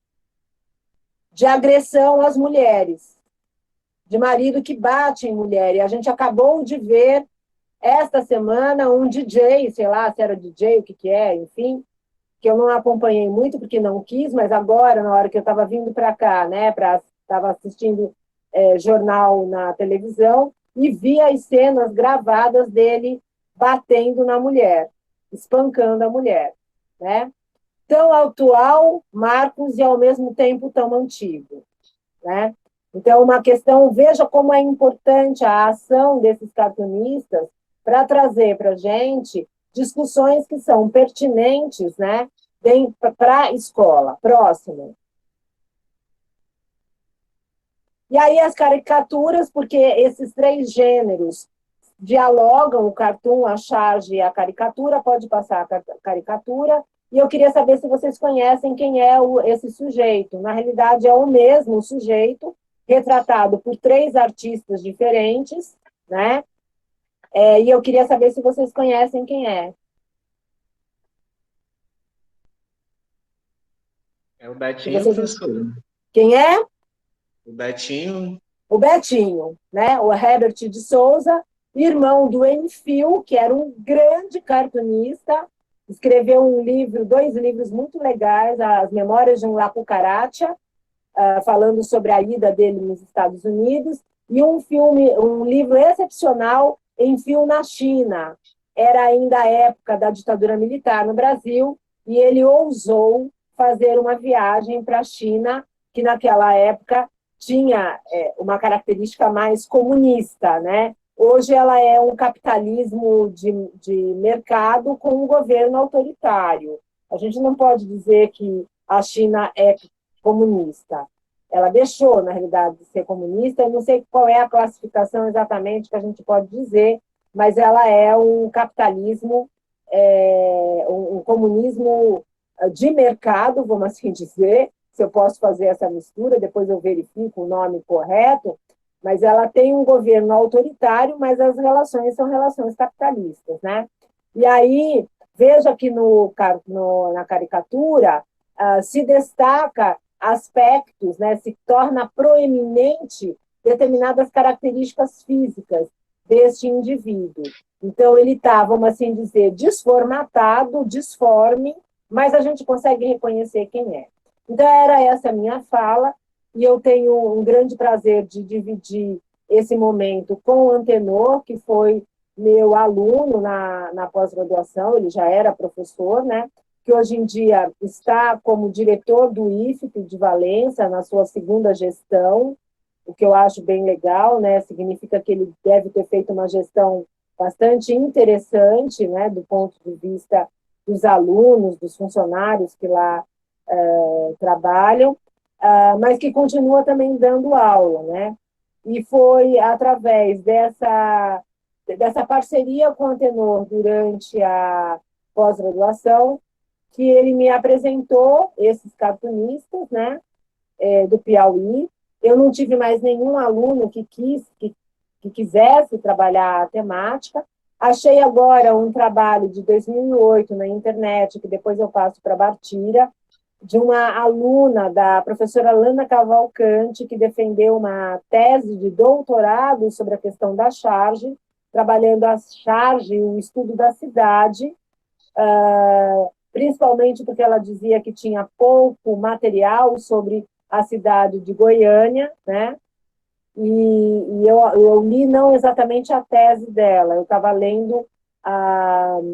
de agressão às mulheres. de marido que bate em mulher. E a gente acabou de ver, esta semana, um DJ, sei lá se era DJ, o que que é, enfim, que eu não acompanhei muito porque não quis, mas agora, na hora que eu estava vindo para cá, né, estava assistindo jornal na televisão e vi as cenas gravadas dele batendo na mulher, espancando a mulher, né? Tão atual, Marcos, e ao mesmo tempo tão antigo, né? Então, uma questão, veja como é importante a ação desses cartunistas para trazer para a gente discussões que são pertinentes, né, para a escola. Próximo. E aí as caricaturas, porque esses três gêneros dialogam, o cartoon, a charge e a caricatura, pode passar a caricatura, e eu queria saber se vocês conhecem quem é esse sujeito. Na realidade, é o mesmo sujeito, retratado por três artistas diferentes, né? E eu queria saber se vocês conhecem quem é. É o Betinho, professor. Quem é? O Betinho. O Betinho, né? O Herbert de Souza, irmão do Enfield, que era um grande cartunista, escreveu dois livros muito legais, As Memórias de um La Cucaracha, falando sobre a ida dele nos Estados Unidos, e um livro excepcional, Enfield na China. Era ainda a época da ditadura militar no Brasil, e ele ousou fazer uma viagem para a China, que naquela época tinha uma característica mais comunista, né? Hoje ela é um capitalismo de mercado com um governo autoritário. A gente não pode dizer que a China é comunista. Ela deixou, na realidade, de ser comunista. Eu não sei qual é a classificação exatamente que a gente pode dizer, mas ela é um capitalismo, um comunismo de mercado, vamos assim dizer, se eu posso fazer essa mistura, depois eu verifico o nome correto, mas ela tem um governo autoritário, mas as relações são relações capitalistas, né? E aí, veja que na caricatura se destaca aspectos, né, se torna proeminente determinadas características físicas deste indivíduo. Então, ele está, vamos assim dizer, desformatado, disforme, mas a gente consegue reconhecer quem é. Então, era essa a minha fala, e eu tenho um grande prazer de dividir esse momento com o Antenor, que foi meu aluno na pós-graduação, ele já era professor, né? Que hoje em dia está como diretor do IFP de Valença, na sua segunda gestão, o que eu acho bem legal, né? Significa que ele deve ter feito uma gestão bastante interessante, né? Do ponto de vista dos alunos, dos funcionários que lá trabalham, mas que continua também dando aula, né? E foi através dessa parceria com o Antenor durante a pós-graduação que ele me apresentou esses cartunistas, né, do Piauí. Eu não tive mais nenhum aluno que quisesse trabalhar a temática. Achei agora um trabalho de 2008 na internet, que depois eu passo para a Bartira, de uma aluna da professora Lana Cavalcante, que defendeu uma tese de doutorado sobre a questão da charge, trabalhando a charge, o estudo da cidade, principalmente porque ela dizia que tinha pouco material sobre a cidade de Goiânia, né? E eu li não exatamente a tese dela, eu estava lendo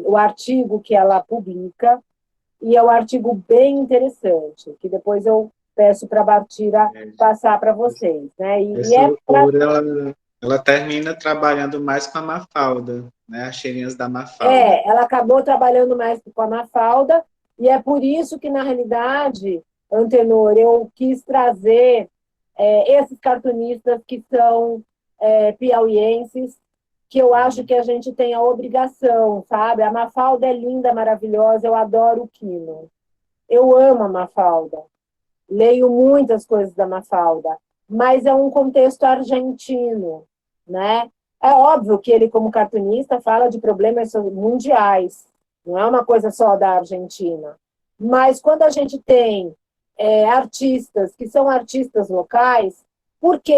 o artigo que ela publica, e é um artigo bem interessante, que depois eu peço para a Bartira passar para vocês, né? Ela termina trabalhando mais com a Mafalda, né? As cheirinhas da Mafalda. Ela acabou trabalhando mais com a Mafalda, e é por isso que, na realidade, Antenor, eu quis trazer esses cartunistas que são piauienses, que eu acho que a gente tem a obrigação, sabe? A Mafalda é linda, maravilhosa, eu adoro o Quino. Eu amo a Mafalda. Leio muitas coisas da Mafalda, mas é um contexto argentino, né? É óbvio que ele, como cartunista, fala de problemas mundiais, não é uma coisa só da Argentina. Mas quando a gente tem artistas que são artistas locais, por que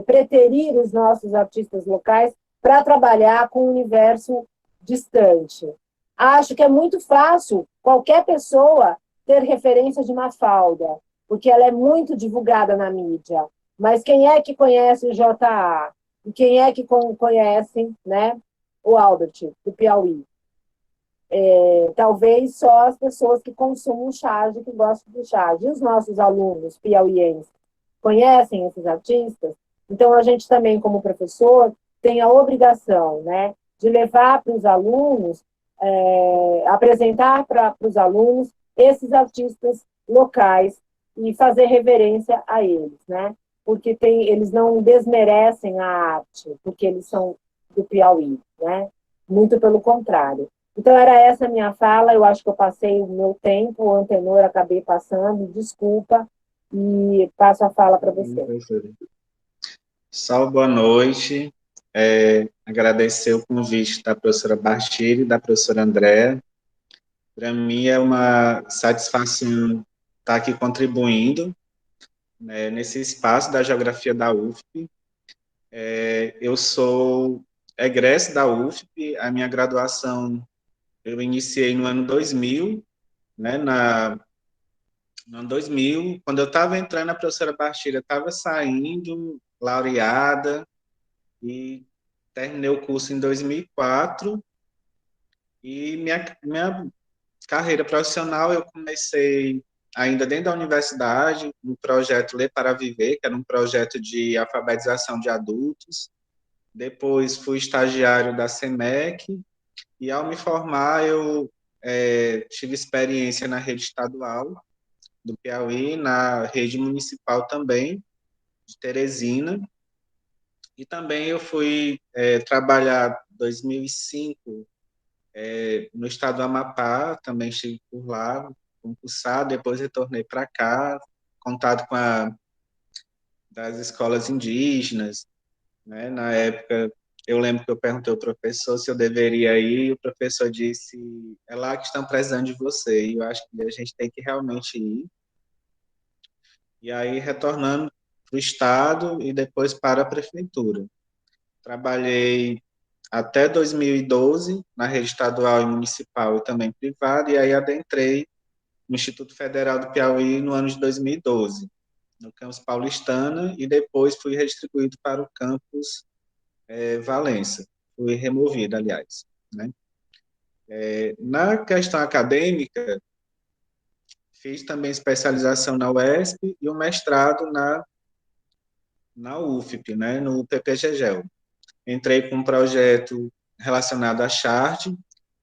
preterir os nossos artistas locais para trabalhar com o universo distante? Acho que é muito fácil qualquer pessoa ter referência de Mafalda, porque ela é muito divulgada na mídia. Mas quem é que conhece o JA? E quem é que conhece, né, o Albert, do Piauí? Talvez só as pessoas que consumem charge, que gostam do charge. E os nossos alunos piauienses conhecem esses artistas? Então, a gente também, como professor, tem a obrigação, né, de levar para os alunos, apresentar para os alunos esses artistas locais e fazer reverência a eles, né? Porque eles não desmerecem a arte, porque eles são do Piauí, né? Muito pelo contrário. Então, era essa a minha fala. Eu acho que eu passei o meu tempo, o Antenor acabei passando, desculpa, e passo a fala para você. Sal, boa noite. Agradecer o convite da professora Bastille e da professora Andréa. Para mim é uma satisfação estar aqui contribuindo, né, nesse espaço da geografia da UFP. Eu sou egresso da UFP, a minha graduação eu iniciei no ano 2000, né, no ano 2000, quando eu estava entrando, a professora Bastille estava saindo, laureada, e terminei o curso em 2004, e minha carreira profissional eu comecei ainda dentro da universidade, no projeto Ler para Viver, que era um projeto de alfabetização de adultos. Depois fui estagiário da SEMEC, e ao me formar eu tive experiência na rede estadual do Piauí, na rede municipal também, de Teresina, e também eu fui trabalhar em 2005 no estado do Amapá, também estive por lá, concursado, depois retornei para cá, contato com das escolas indígenas, né? Na época, eu lembro que eu perguntei ao professor se eu deveria ir, e o professor disse, é lá que estão precisando de você, e eu acho que a gente tem que realmente ir. E aí, retornando para o estado e depois para a prefeitura. Trabalhei até 2012 na rede estadual e municipal e também privada, e aí adentrei no Instituto Federal do Piauí no ano de 2012, no campus Paulistana, e depois fui redistribuído para o campus Valença. Fui removido, aliás. Né? Na questão acadêmica, fiz também especialização na UESP e o mestrado na UFP, né, no PPGGEL. Entrei com um projeto relacionado à Charge,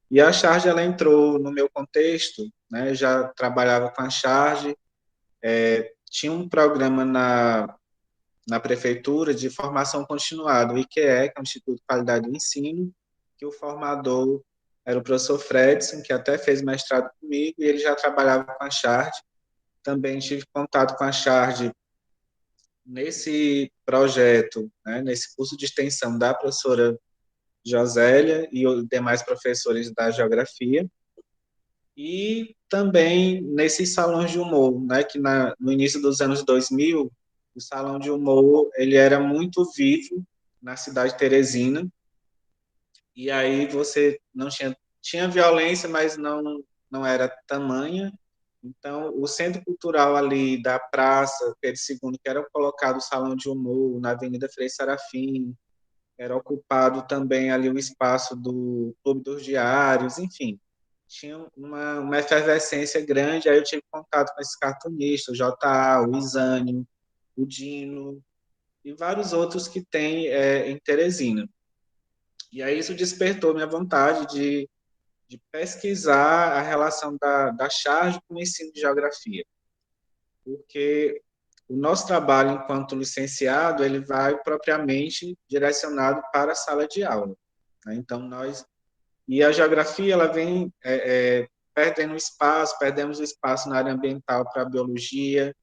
e a Charge ela entrou no meu contexto, né, eu já trabalhava com a Charge, tinha um programa na prefeitura de formação continuada, o IQE, que é o Instituto de Qualidade do Ensino, que o formador era o professor Fredson, que até fez mestrado comigo, e ele já trabalhava com a Charge. Também tive contato com a Charge nesse projeto, né, nesse curso de extensão da professora Josélia e os demais professores da geografia, e também nesses salões de humor, né, que no início dos anos 2000, o salão de humor ele era muito vivo na cidade de Teresina, e aí você não tinha violência, mas não era tamanha. Então, o centro cultural ali da Praça Pedro II, que era colocado o salão de humor na Avenida Frei Serafim, era ocupado também ali o espaço do Clube dos Diários, enfim, tinha uma efervescência grande. Aí eu tive contato com esses cartunistas, o J.A., o Isânio, o Dino, e vários outros que tem em Teresina. E aí isso despertou minha vontade de pesquisar a relação da charge com o ensino de geografia, porque o nosso trabalho enquanto licenciado, ele vai propriamente direcionado para a sala de aula. Né? Então, e a geografia, ela vem perdendo espaço, perdemos o espaço na área ambiental para a biologia,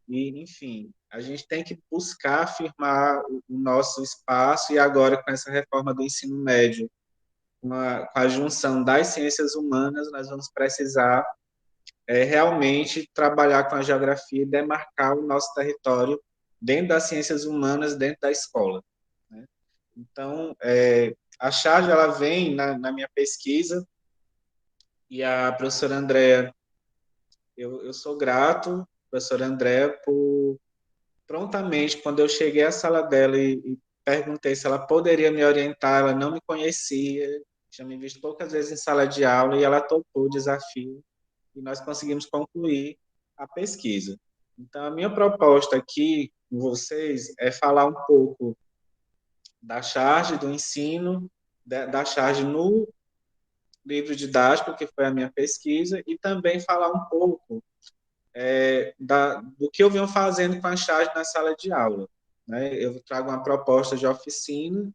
e, enfim, a gente tem que buscar afirmar o nosso espaço, e agora, com essa reforma do ensino médio, com a junção das ciências humanas, nós vamos precisar realmente trabalhar com a geografia e demarcar o nosso território dentro das ciências humanas, dentro da escola, né? Então, a charge, ela vem na minha pesquisa, e a professora Andréa, eu sou grato, professora Andréa, por prontamente, quando eu cheguei à sala dela e perguntei se ela poderia me orientar, ela não me conhecia, tinha me visto poucas vezes em sala de aula, e ela topou o desafio, e nós conseguimos concluir a pesquisa. Então, a minha proposta aqui com vocês é falar um pouco da charge do ensino, da charge no livro didático, que foi a minha pesquisa, e também falar um pouco do que eu venho fazendo com a charge na sala de aula, né? Eu trago uma proposta de oficina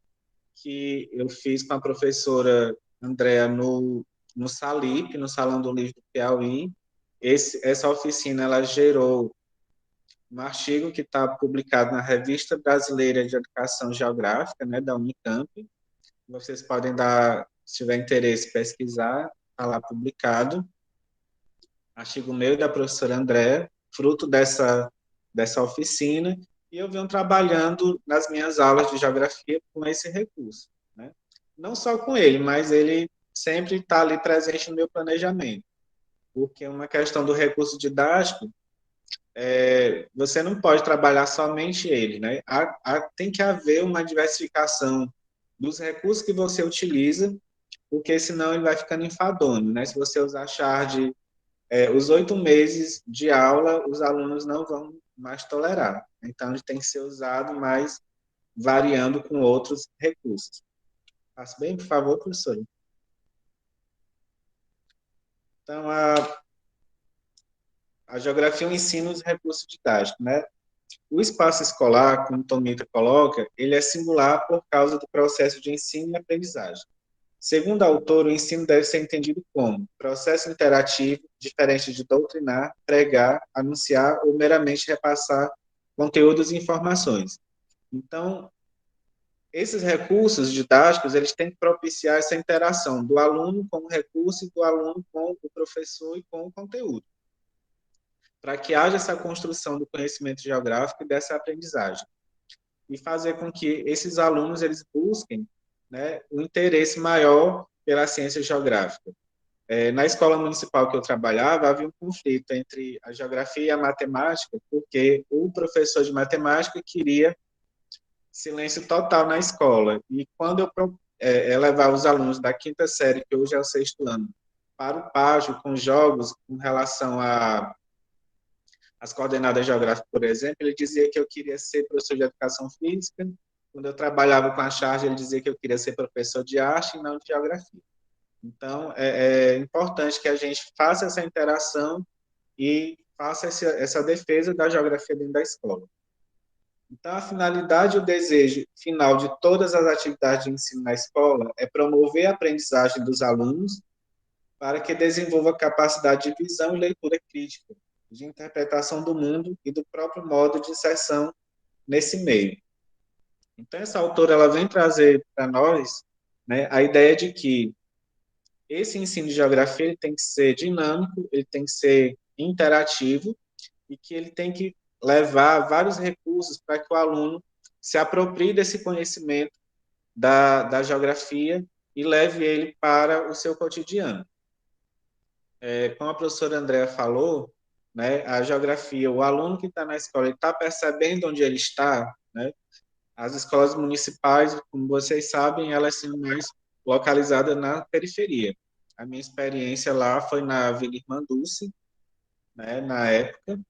que eu fiz com a professora Andréa no Salip, no Salão do Livro do Piauí. Essa oficina, ela gerou um artigo que está publicado na Revista Brasileira de Educação Geográfica, né, da Unicamp. Vocês podem dar, se tiver interesse, pesquisar, está lá publicado. Artigo meu e da professora André, fruto dessa oficina, e eu venho trabalhando nas minhas aulas de geografia com esse recurso, né? Não só com ele, mas ele sempre está ali presente no meu planejamento, porque uma questão do recurso didático, você não pode trabalhar somente ele, né? Tem que haver uma diversificação dos recursos que você utiliza, porque senão ele vai ficando enfadonho, né? Se você usar Shard os 8 meses de aula, os alunos não vão mais tolerar. Então, ele tem que ser usado mais variando com outros recursos. Faça bem, por favor, professor. Então, a geografia é um ensino os recursos didáticos, né? O espaço escolar, como Tomita coloca, ele é singular por causa do processo de ensino e aprendizagem. Segundo a autor, o ensino deve ser entendido como processo interativo, diferente de doutrinar, pregar, anunciar ou meramente repassar conteúdos e informações. Então, esses recursos didáticos, eles têm que propiciar essa interação do aluno com o recurso e do aluno com o professor e com o conteúdo, para que haja essa construção do conhecimento geográfico e dessa aprendizagem, e fazer com que esses alunos eles busquem, né, um interesse maior pela ciência geográfica. Na escola municipal que eu trabalhava, havia um conflito entre a geografia e a matemática, porque o professor de matemática queria silêncio total na escola. E quando eu levava os alunos da quinta série, que hoje é o sexto ano, para o pátio com jogos com relação às coordenadas geográficas, por exemplo, ele dizia que eu queria ser professor de educação física. Quando eu trabalhava com a charge, ele dizia que eu queria ser professor de arte e não de geografia. Então, é importante que a gente faça essa interação e faça essa defesa da geografia dentro da escola. Então, a finalidade e o desejo final de todas as atividades de ensino na escola é promover a aprendizagem dos alunos para que desenvolva capacidade de visão e leitura crítica, de interpretação do mundo e do próprio modo de inserção nesse meio. Então, essa autora ela vem trazer para nós, né, a ideia de que esse ensino de geografia ele tem que ser dinâmico, ele tem que ser interativo e que ele tem que levar vários recursos para que o aluno se aproprie desse conhecimento da geografia e leve ele para o seu cotidiano. Como a professora Andréa falou, né, a geografia, o aluno que está na escola, ele está percebendo onde ele está, né? As escolas municipais, como vocês sabem, elas são mais localizadas na periferia. A minha experiência lá foi na Vila Irmã Dulce, né, na época,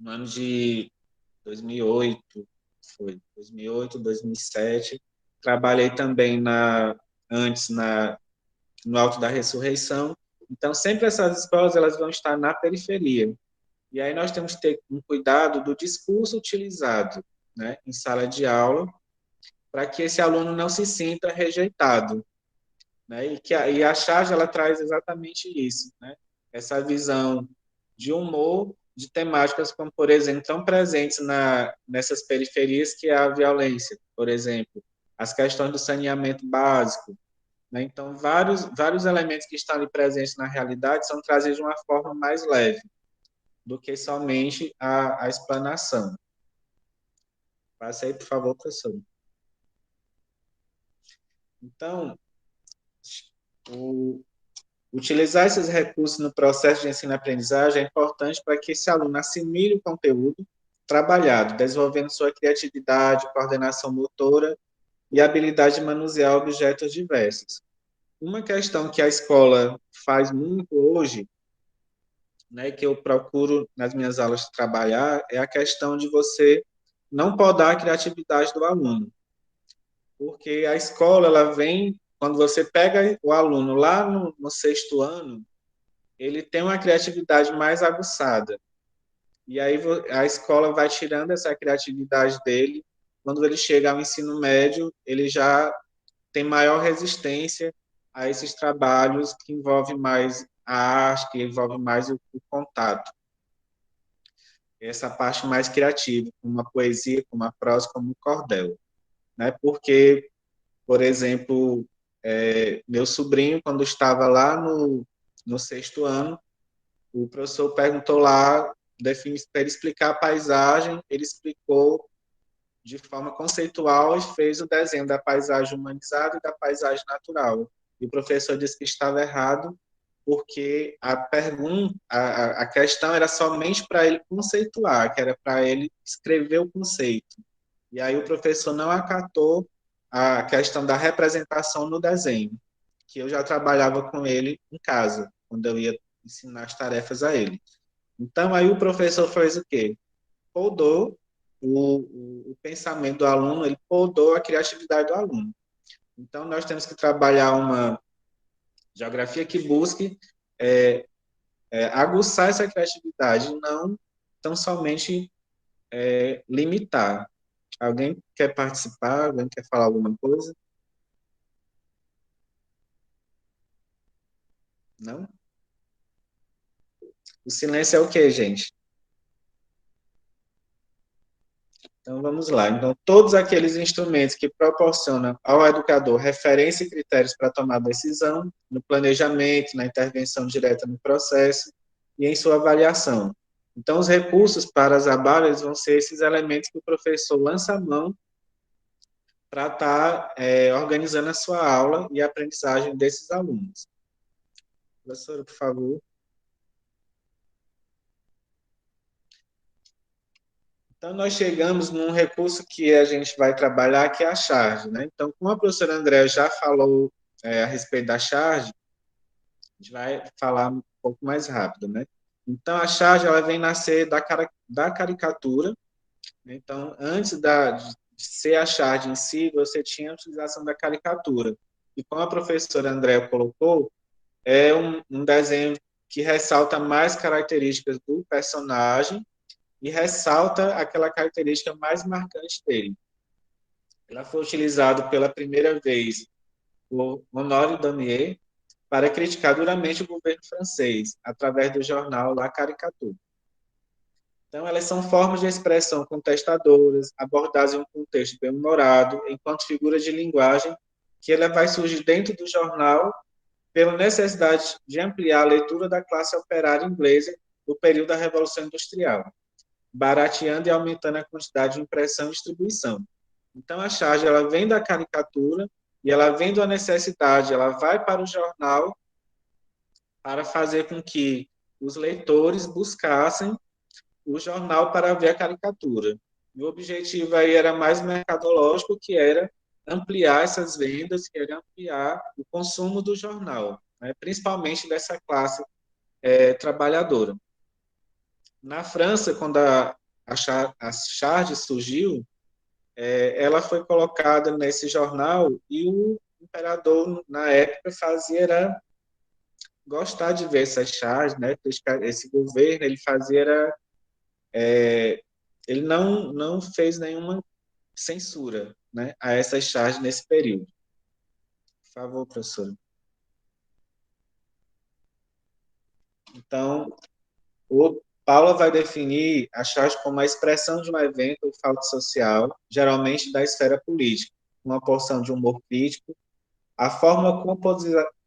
no ano de 2008, foi 2008, 2007. Trabalhei também antes no Alto da Ressurreição. Então, sempre essas escolas elas vão estar na periferia. E aí nós temos que ter um cuidado do discurso utilizado, né, em sala de aula, para que esse aluno não se sinta rejeitado, né? E a charge ela traz exatamente isso, né? Essa visão de humor, de temáticas como, por exemplo, tão presentes nessas periferias que é a violência, por exemplo, as questões do saneamento básico, né? Então, vários elementos que estão ali presentes na realidade são trazidos de uma forma mais leve do que somente a explanação. Passe aí, por favor, professor. Então, utilizar esses recursos no processo de ensino-aprendizagem é importante para que esse aluno assimile o conteúdo trabalhado, desenvolvendo sua criatividade, coordenação motora e habilidade de manusear objetos diversos. Uma questão que a escola faz muito hoje, né, que eu procuro nas minhas aulas trabalhar, é a questão de você não podar a criatividade do aluno. Porque a escola, ela vem, quando você pega o aluno lá no sexto ano, ele tem uma criatividade mais aguçada. E aí a escola vai tirando essa criatividade dele. Quando ele chega ao ensino médio, ele já tem maior resistência a esses trabalhos que envolvem mais a arte, que envolvem mais o contato. Essa parte mais criativa, como a poesia, como a prosa, como o cordel. Né? Porque, por exemplo, meu sobrinho, quando estava lá no sexto ano, o professor perguntou lá, para ele explicar a paisagem, ele explicou de forma conceitual e fez o desenho da paisagem humanizada e da paisagem natural. E o professor disse que estava errado, porque a pergunta, a questão era somente para ele conceituar, que era para ele escrever o conceito. E aí o professor não acatou a questão da representação no desenho, que eu já trabalhava com ele em casa, quando eu ia ensinar as tarefas a ele. Então, aí o professor fez o quê? Podou o pensamento do aluno, ele podou a criatividade do aluno. Então, nós temos que trabalhar uma geografia que busque aguçar essa criatividade, não tão somente limitar. Alguém quer participar? Alguém quer falar alguma coisa? Não? O silêncio é o quê, gente? Então, vamos lá. Então, todos aqueles instrumentos que proporcionam ao educador referência e critérios para tomar decisão, no planejamento, na intervenção direta no processo e em sua avaliação. Então, os recursos para as abalas vão ser esses elementos que o professor lança a mão para estar organizando a sua aula e a aprendizagem desses alunos. Professora, por favor. Então, nós chegamos num recurso que a gente vai trabalhar, que é a charge. Né? Então, como a professora Andréa já falou a respeito da charge, a gente vai falar um pouco mais rápido. Né? Então, a charge ela vem nascer da caricatura. Né? Então, antes de ser a charge em si, você tinha a utilização da caricatura. E como a professora Andréa colocou, é um desenho que ressalta mais características do personagem e ressalta aquela característica mais marcante dele. Ela foi utilizada pela primeira vez por Honoré Daumier para criticar duramente o governo francês, através do jornal La Caricature. Então, elas são formas de expressão contestadoras, abordadas em um contexto bem-humorado, enquanto figura de linguagem que ela vai surgir dentro do jornal pela necessidade de ampliar a leitura da classe operária inglesa do período da Revolução Industrial, barateando e aumentando a quantidade de impressão e distribuição. Então, a charge ela vem da caricatura e ela vem da necessidade, ela vai para o jornal para fazer com que os leitores buscassem o jornal para ver a caricatura. E o objetivo aí era mais mercadológico, que era ampliar essas vendas, que era ampliar o consumo do jornal, né, principalmente dessa classe trabalhadora. Na França, quando a charge surgiu, ela foi colocada nesse jornal e o imperador, na época, era gostar de ver essas charges, né? Esse governo, ele fazia era, ele não fez nenhuma censura, né, a essas charges nesse período. Por favor, professor. Então, o Paula vai definir a charge como a expressão de um evento ou fato social, geralmente da esfera política, uma porção de humor crítico. A forma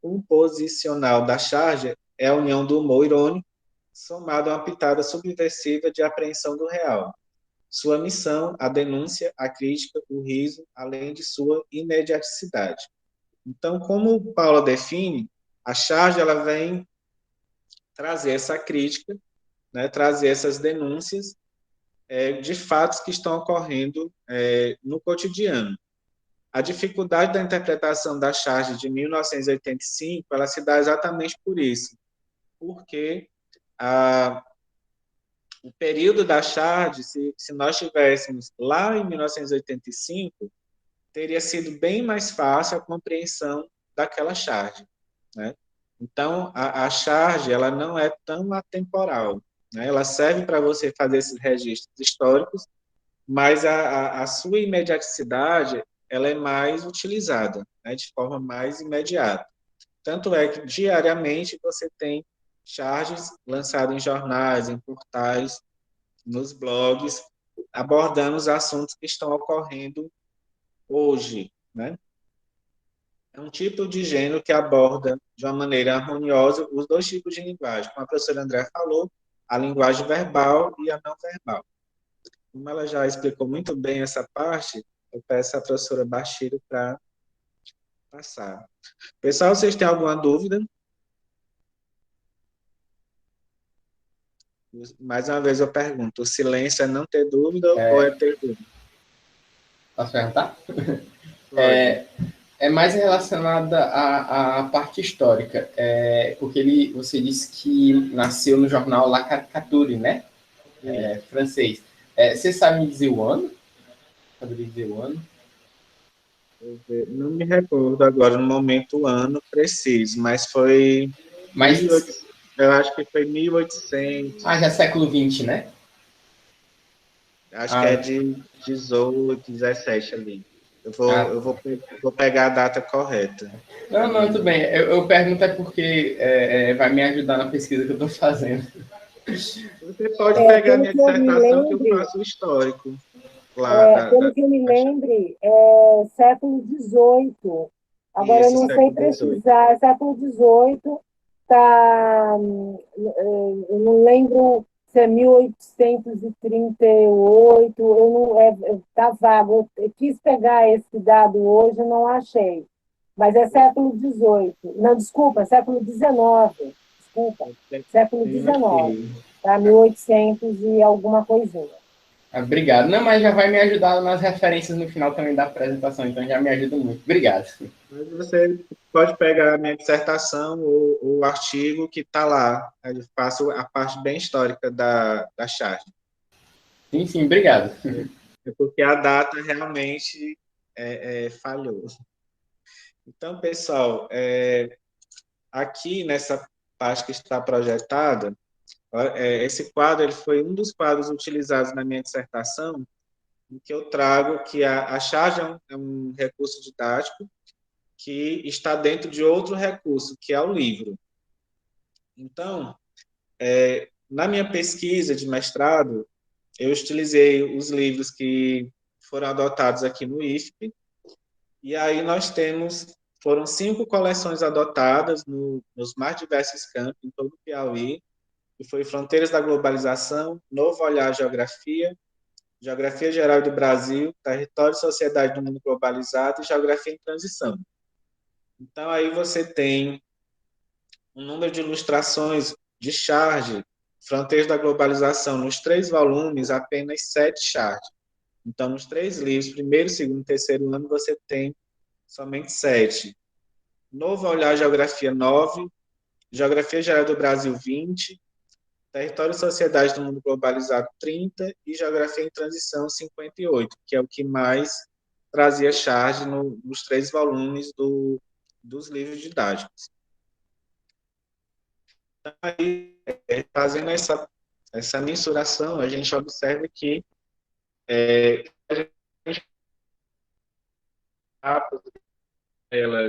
composicional da charge é a união do humor irônico, somado a uma pitada subversiva de apreensão do real. sua missão, a denúncia, a crítica, o riso, além de sua imediaticidade. Então, como Paula define, a charge ela vem trazer essa crítica, né, trazer essas denúncias de fatos que estão ocorrendo no cotidiano. A dificuldade da interpretação da charge de 1985, ela se dá exatamente por isso, porque o período da charge, se nós tivéssemos lá em 1985, teria sido bem mais fácil a compreensão daquela charge, né? Então, a charge, ela não é tão atemporal, né? Ela serve para você fazer esses registros históricos, mas a sua imediaticidade, ela é mais utilizada, né? De forma mais imediata. Tanto é que, diariamente, você tem charges lançadas em jornais, em portais, nos blogs, abordando os assuntos que estão ocorrendo hoje, né? É um tipo de gênero que aborda de uma maneira harmoniosa os dois tipos de linguagem. Como a professora André falou, a linguagem verbal e a não verbal. Como ela já explicou muito bem essa parte, eu peço à professora Bachiro para passar. Pessoal, vocês têm alguma dúvida? Mais uma vez eu pergunto, o silêncio é não ter dúvida ou é ter dúvida? Posso perguntar? Pode. É mais relacionada à parte histórica, porque você disse que nasceu no jornal La Caricature, né? Francês. Você sabe me dizer o ano? Sabe dizer o ano? Não me recordo agora no momento o ano preciso, mas foi Mas, 1800, eu acho que foi 1800, já é século XX, né? acho que é Ah, de 18, 17 ali. Eu vou, ah, eu vou, pe- vou pegar a data correta. não, tudo bem. Eu pergunto porque vai me ajudar na pesquisa que eu estou fazendo. Você pode pegar a Pelo minha que eu me dissertação que eu lembre, faço o histórico lá da século XVIII. Agora, eu isso, não sei século XVIII. precisar, é século XVIII, tá, eu não lembro se é 1838, eu não, tá vago. Eu quis pegar esse dado hoje, não achei. Mas é século XVIII. Não, desculpa, século XIX. Desculpa, século Tenho XIX. aqui. Tá? 1800 e alguma coisinha. Obrigado. Não, mas já vai me ajudar nas referências no final também da apresentação, então já me ajuda muito. Obrigado. Mas você pode pegar a minha dissertação ou o artigo que está lá. Eu faço a parte bem histórica da charge. Sim, obrigado. É porque a data realmente falhou. Então, pessoal, aqui nessa parte que está projetada, esse quadro ele foi um dos quadros utilizados na minha dissertação, em que eu trago que a charge é um recurso didático que está dentro de outro recurso, que é o livro. Então, na minha pesquisa de mestrado, eu utilizei os livros que foram adotados aqui no IFP, e aí foram 5 coleções adotadas nos mais diversos campos, em todo o Piauí, que foi Fronteiras da Globalização, Novo Olhar à Geografia, Geografia Geral do Brasil, Território e Sociedade do Mundo Globalizado e Geografia em Transição. Então, aí você tem um número de ilustrações de charge, Fronteiras da Globalização, nos 3 volumes, apenas 7 charges. Então, nos 3 livros, primeiro, segundo e terceiro ano, você tem somente 7. Novo Olhar Geografia 9, Geografia Geral do Brasil 20, Território e Sociedade do Mundo Globalizado 30 e Geografia em Transição 58, que é o que mais trazia charge nos 3 volumes dos livros didáticos. Então, aí, fazendo essa mensuração, a gente observa que a gente ela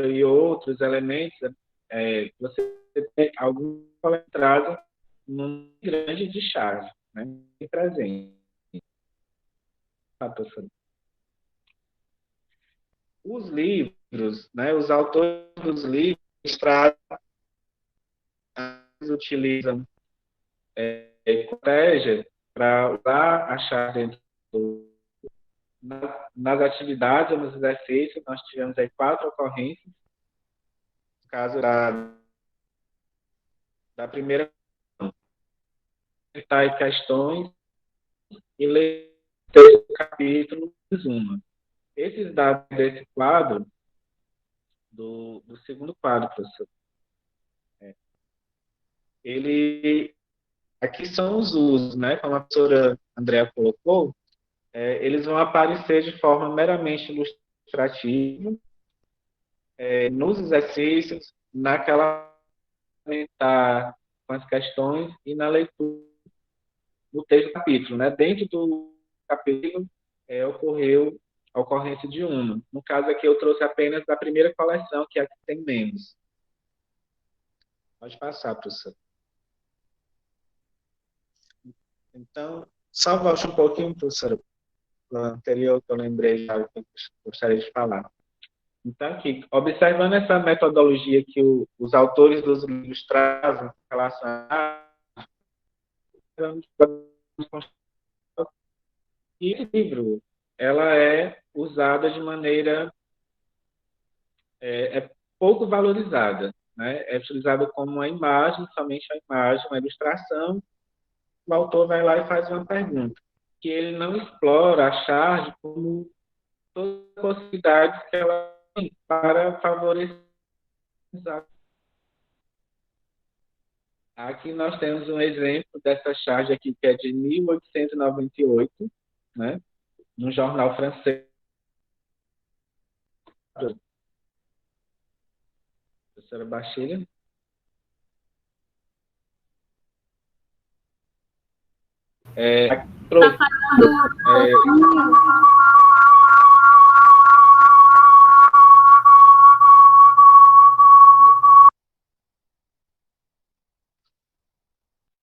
e outros elementos, você tem alguns que trazem um grande de charge, né, presente. Os livros, né, os autores dos livros utilizam estratégia para usar a chave dentro nas atividades, nos exercícios. Nós tivemos aí 4 ocorrências. No caso da primeira, tais questões e ler o capítulo uma. Esses dados desse quadro, do segundo quadro, professor, aqui são os usos, né? Como a professora Andréa colocou, eles vão aparecer de forma meramente ilustrativa, nos exercícios, naquela com as questões e na leitura do texto do capítulo, né? Dentro do capítulo ocorreu a ocorrência de uma. No caso aqui eu trouxe apenas da primeira coleção, que é a que tem menos. Pode passar, professor. Então, só volte um pouquinho, professora, para o anterior que eu lembrei já, que eu gostaria de falar. Então, aqui, observando essa metodologia que os autores dos livros trazem em relação a esse livro, ela é usada de maneira pouco valorizada, né? É utilizada como uma imagem, somente a imagem, uma ilustração. O autor vai lá e faz uma pergunta, que ele não explora a charge como todas as possibilidades que ela tem para favorecer. Aqui nós temos um exemplo dessa charge aqui, que é de 1898, né, num jornal francês. Professora Bastilha.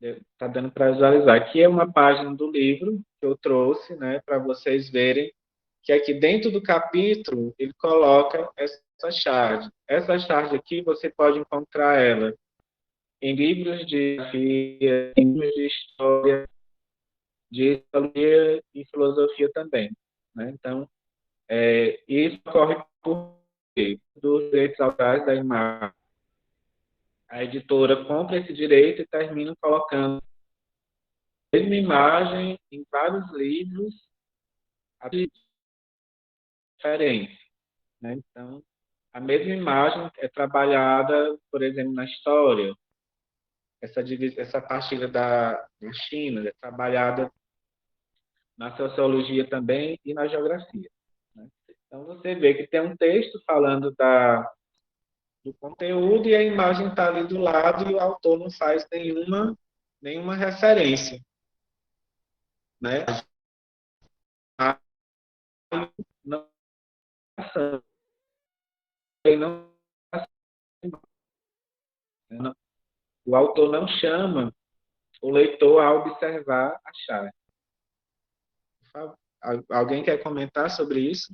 Está dando para visualizar. Aqui é uma página do livro que eu trouxe, né, para vocês verem que aqui dentro do capítulo ele coloca essa charge. Essa charge aqui você pode encontrar ela em livros de geografia, livros de história, de sociologia e filosofia também, né? Então, isso ocorre por dos direitos autorais da imagem. A editora compra esse direito e termina colocando a mesma imagem em vários livros diferentes, né? Então, a mesma imagem é trabalhada, por exemplo, na história. Essa partilha da China é trabalhada na sociologia também e na geografia, né? Então, você vê que tem um texto falando do conteúdo e a imagem está ali do lado e o autor não faz nenhuma referência, né? Não, o autor não chama o leitor a observar a chave. Alguém quer comentar sobre isso?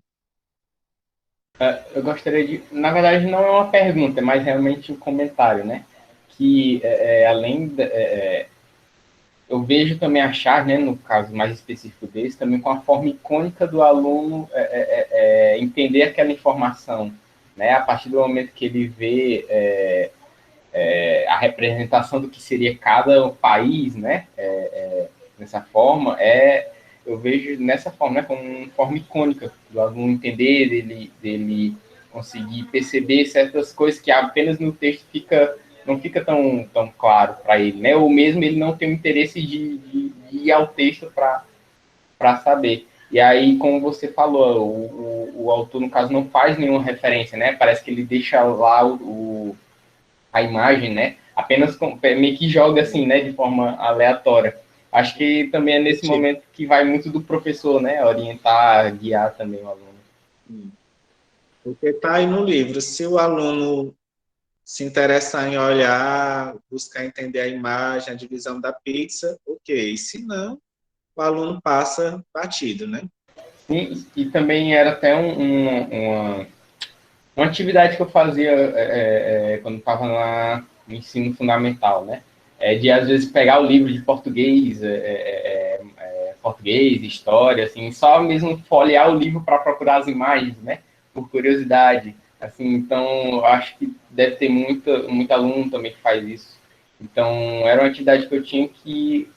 Eu gostaria de... Na verdade, não é uma pergunta, mas realmente um comentário, né? Que, além... eu vejo também a charge, né, no caso mais específico desse, também com a forma icônica do aluno entender aquela informação, né? A partir do momento que ele vê a representação do que seria cada país, né? Dessa forma, eu vejo nessa forma, né, como uma forma icônica do aluno entender, dele conseguir perceber certas coisas que apenas no texto não fica tão claro para ele, né? Ou mesmo ele não tem o interesse de ir ao texto para saber. E aí, como você falou, o autor, no caso, não faz nenhuma referência, né? Parece que ele deixa lá a imagem, né? Apenas meio que joga assim, né? De forma aleatória. Acho que também é nesse momento que vai muito do professor, né? Orientar, guiar também o aluno. Porque está aí no livro. Se o aluno se interessar em olhar, buscar entender a imagem, a divisão da pizza, ok. Se não, o aluno passa batido, né? Sim, e também era até uma atividade que eu fazia quando estava no ensino fundamental, né? de às vezes pegar o livro de português, português, história, assim, só mesmo folhear o livro para procurar as imagens, né? Por curiosidade. Assim, então, eu acho que deve ter muito aluno também que faz isso. Então, era uma atividade que eu tinha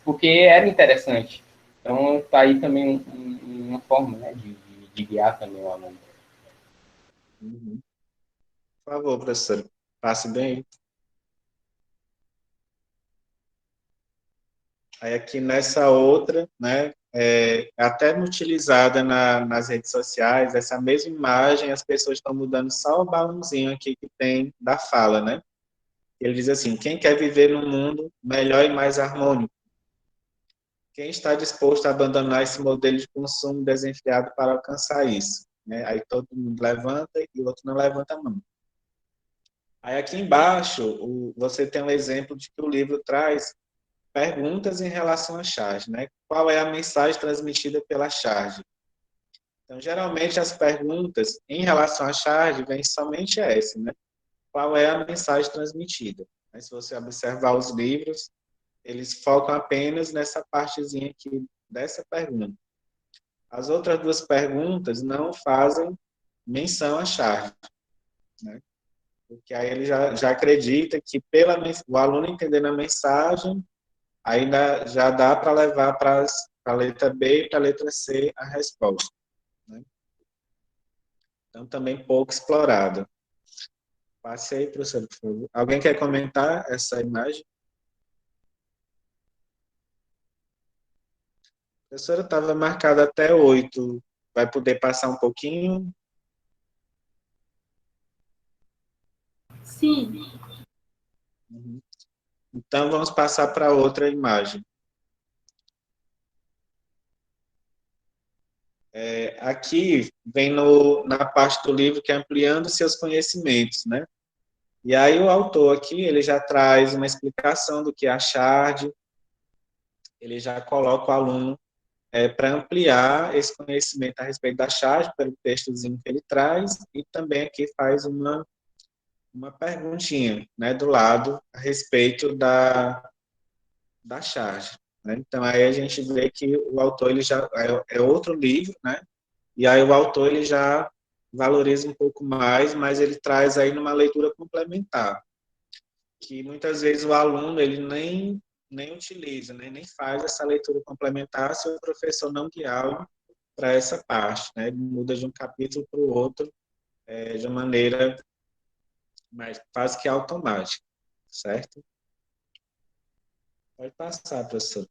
porque era interessante. Então, tá aí também uma forma, né, de guiar também o aluno. Uhum. Por favor, professor, passe bem. Aí aqui nessa outra, né, até utilizada nas redes sociais, essa mesma imagem, as pessoas estão mudando só o balãozinho aqui que tem da fala, né? Ele diz assim: quem quer viver num mundo melhor e mais harmônico? Quem está disposto a abandonar esse modelo de consumo desenfreado para alcançar isso? Né? Aí todo mundo levanta e o outro não levanta a mão. Aí aqui embaixo, você tem um exemplo de que o livro traz perguntas em relação à charge, né? Qual é a mensagem transmitida pela charge? Então, geralmente, as perguntas em relação à charge vêm somente essa, né? Qual é a mensagem transmitida? Mas, se você observar os livros, eles focam apenas nessa partezinha aqui dessa pergunta. As outras duas perguntas não fazem menção à charge, né? Porque aí ele já acredita que o aluno entendendo a mensagem, ainda já dá para levar para a letra B e para a letra C a resposta, né? Então, também pouco explorado. Passe aí, professor, por favor. Alguém quer comentar essa imagem? A professora estava marcada até 8. Vai poder passar um pouquinho? Sim. Uhum. Então, vamos passar para outra imagem. Aqui vem na parte do livro que é ampliando seus conhecimentos, né? E aí o autor aqui, ele já traz uma explicação do que é a Shard, ele já coloca o aluno para ampliar esse conhecimento a respeito da Shard, pelo textozinho que ele traz, e também aqui faz uma perguntinha, né, do lado, a respeito da Shard. Né? Então, aí a gente vê que o autor, ele já é outro livro, né? E aí o autor, ele já valoriza um pouco mais, mas ele traz aí numa leitura complementar, que muitas vezes o aluno ele nem utiliza, né, nem faz essa leitura complementar se o professor não guiá-lo para essa parte, né, ele muda de um capítulo para o outro de uma maneira mais quase que automática, certo? Pode passar, professor.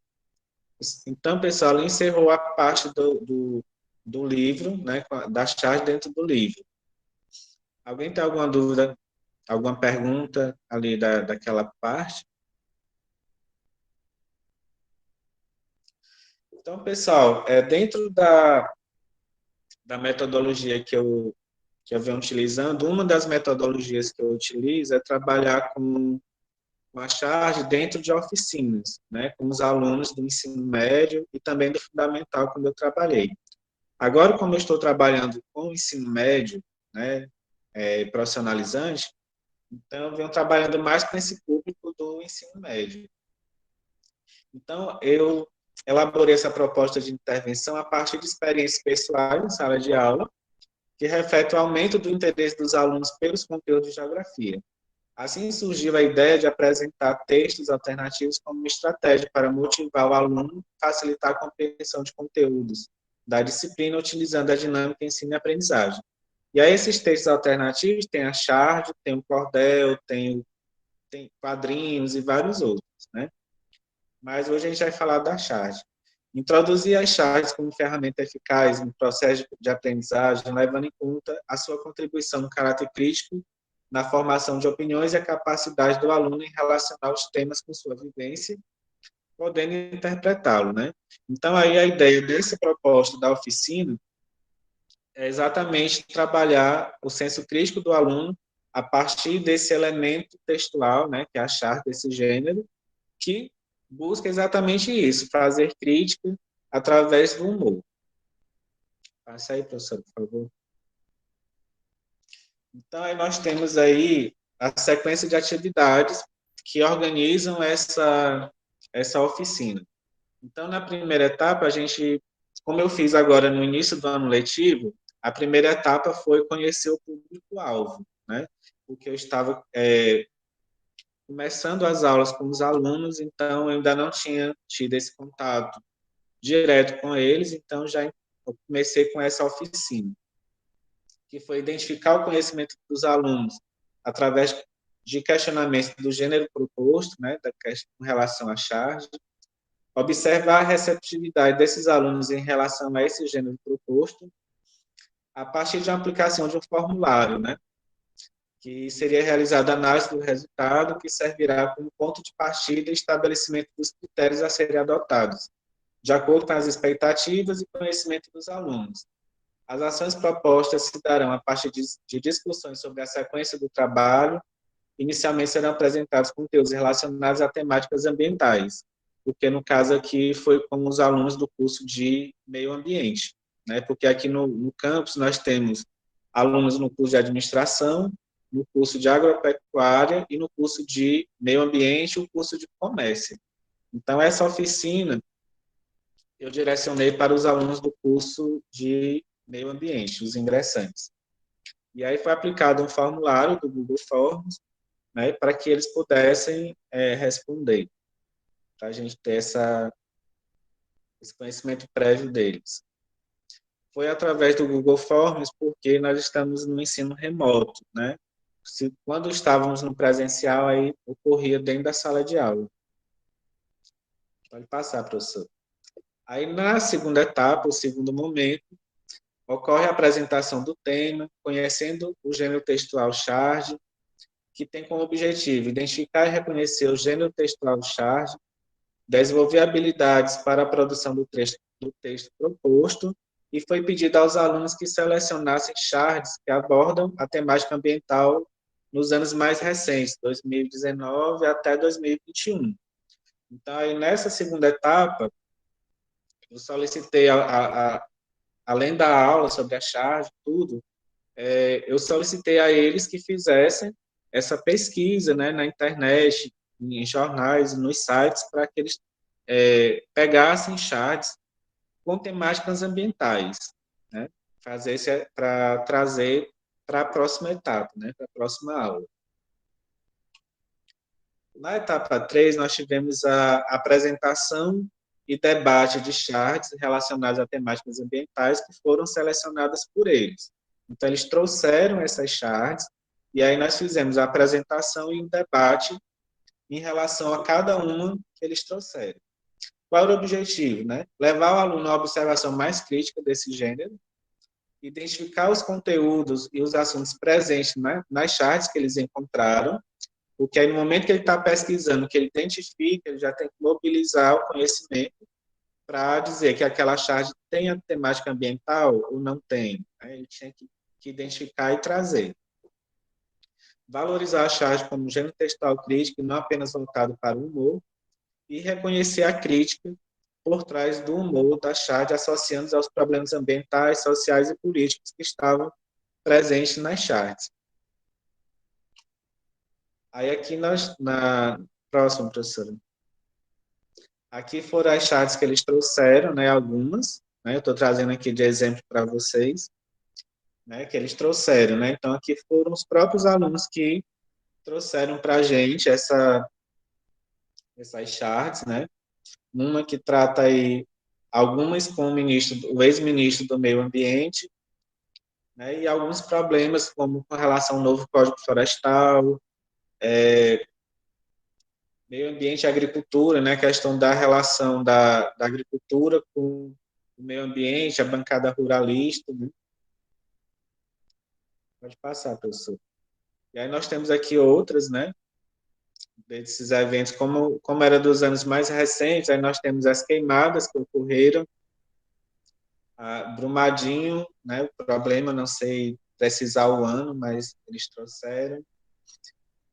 Então, pessoal, ele encerrou a parte do livro, né, da charge dentro do livro. Alguém tem alguma dúvida, alguma pergunta ali daquela parte? Então, pessoal, dentro da metodologia que eu venho utilizando, uma das metodologias que eu utilizo é trabalhar com a charge dentro de oficinas, né, com os alunos do ensino médio e também do fundamental, quando eu trabalhei. Agora, como eu estou trabalhando com o ensino médio, né, profissionalizante, então eu venho trabalhando mais com esse público do ensino médio. Então, eu elaborei essa proposta de intervenção a partir de experiências pessoais em sala de aula, que reflete o aumento do interesse dos alunos pelos conteúdos de geografia. Assim surgiu a ideia de apresentar textos alternativos como uma estratégia para motivar o aluno e facilitar a compreensão de conteúdos da disciplina utilizando a dinâmica ensino e aprendizagem. E aí esses textos alternativos tem a Chard, tem o Cordel, tem quadrinhos e vários outros, né? Mas hoje a gente vai falar da Chard. Introduzir as charges como ferramenta eficaz no processo de aprendizagem, levando em conta a sua contribuição no caráter crítico, na formação de opiniões e a capacidade do aluno em relacionar os temas com sua vivência, podendo interpretá-lo, né? Então, aí a ideia dessa proposta da oficina é exatamente trabalhar o senso crítico do aluno a partir desse elemento textual, né, que é a charge desse gênero, que busca exatamente isso, fazer crítica através do humor. Passa aí, professor, por favor. Então, aí nós temos aí a sequência de atividades que organizam essa oficina. Então, na primeira etapa, a gente, como eu fiz agora no início do ano letivo, a primeira etapa foi conhecer o público-alvo, né? Porque eu estava começando as aulas com os alunos, então eu ainda não tinha tido esse contato direto com eles, então já eu comecei com essa oficina, que foi identificar o conhecimento dos alunos através de questionamentos do gênero proposto, né, com relação à charge, observar a receptividade desses alunos em relação a esse gênero proposto, a partir de uma aplicação de um formulário, né, que seria realizada a análise do resultado, que servirá como ponto de partida e estabelecimento dos critérios a serem adotados, de acordo com as expectativas e conhecimento dos alunos. As ações propostas se darão a partir de discussões sobre a sequência do trabalho. Inicialmente serão apresentados conteúdos relacionados a temáticas ambientais, porque no caso aqui foi com os alunos do curso de meio ambiente, né? Porque aqui no campus nós temos alunos no curso de administração, no curso de agropecuária e no curso de meio ambiente e o curso de comércio. Então, essa oficina eu direcionei para os alunos do curso de meio ambiente, os ingressantes. E aí foi aplicado um formulário do Google Forms, né, para que eles pudessem responder, para a gente ter esse conhecimento prévio deles. Foi através do Google Forms, porque nós estamos no ensino remoto, né? Quando estávamos no presencial, aí ocorria dentro da sala de aula. Pode passar, professor. Aí, na segunda etapa, o segundo momento, ocorre a apresentação do tema, conhecendo o gênero textual charge, que tem como objetivo identificar e reconhecer o gênero textual charge, desenvolver habilidades para a produção do texto proposto, e foi pedido aos alunos que selecionassem charges que abordam a temática ambiental nos anos mais recentes, 2019 até 2021. Então, aí, nessa segunda etapa, eu solicitei, além da aula sobre a charge, tudo, eu solicitei a eles que fizessem essa pesquisa, né, na internet, em jornais, nos sites, para que eles pegassem charts com temáticas ambientais, né, para trazer para a próxima etapa, né, para a próxima aula. Na etapa 3, nós tivemos a apresentação e debate de charts relacionados a temáticas ambientais que foram selecionadas por eles. Então, eles trouxeram essas charts e aí nós fizemos a apresentação e um debate em relação a cada uma que eles trouxeram. Qual era o objetivo, né? Levar o aluno à observação mais crítica desse gênero, identificar os conteúdos e os assuntos presentes, né, nas charts que eles encontraram, porque aí no momento que ele está pesquisando, que ele identifica, ele já tem que mobilizar o conhecimento para dizer que aquela charge tem a temática ambiental ou não tem. Ele tinha que identificar e trazer. Valorizar a charge como gênero textual crítico, não apenas voltado para o humor, e reconhecer a crítica por trás do humor da charge, associando aos problemas ambientais, sociais e políticos que estavam presentes nas charges. Aí aqui na próxima, professora. Aqui foram as charges que eles trouxeram, né, algumas, né, eu estou trazendo aqui de exemplo para vocês, né, que eles trouxeram, né, então aqui foram os próprios alunos que trouxeram para a gente essas charges, né, uma que trata aí algumas com o ex-ministro do Meio Ambiente, né, e alguns problemas como com relação ao novo Código Florestal, meio ambiente e agricultura, né, a questão da relação da agricultura com o meio ambiente, a bancada ruralista, né? Pode passar, professor. E aí nós temos aqui outras, né, desses eventos, como era dos anos mais recentes, aí nós temos as queimadas que ocorreram, a Brumadinho, né, o problema, não sei precisar o ano, mas eles trouxeram.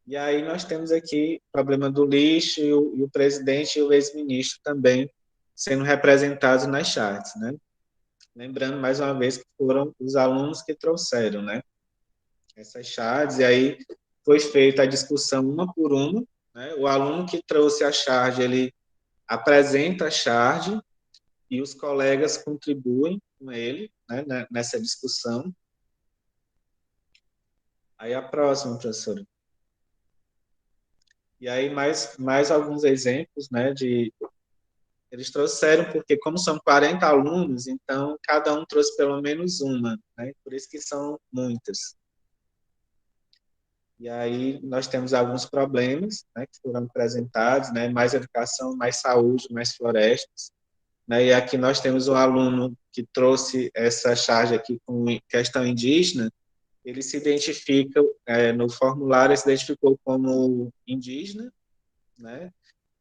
E aí nós temos aqui o problema do lixo e o presidente e o ex-ministro também sendo representados nas charts, né? Lembrando, mais uma vez, que foram os alunos que trouxeram, né, essas charts, e aí foi feita a discussão uma por uma, né? O aluno que trouxe a charge, ele apresenta a charge e os colegas contribuem com ele, né, nessa discussão. Aí a próxima, professora. E aí mais alguns exemplos, né, eles trouxeram, porque como são 40 alunos, então cada um trouxe pelo menos uma, né, por isso que são muitas. E aí nós temos alguns problemas, né, que foram apresentados, né, mais educação, mais saúde, mais florestas, né, e aqui nós temos um aluno que trouxe essa charge aqui com questão indígena, ele se identifica, no formulário, ele se identificou como indígena, né,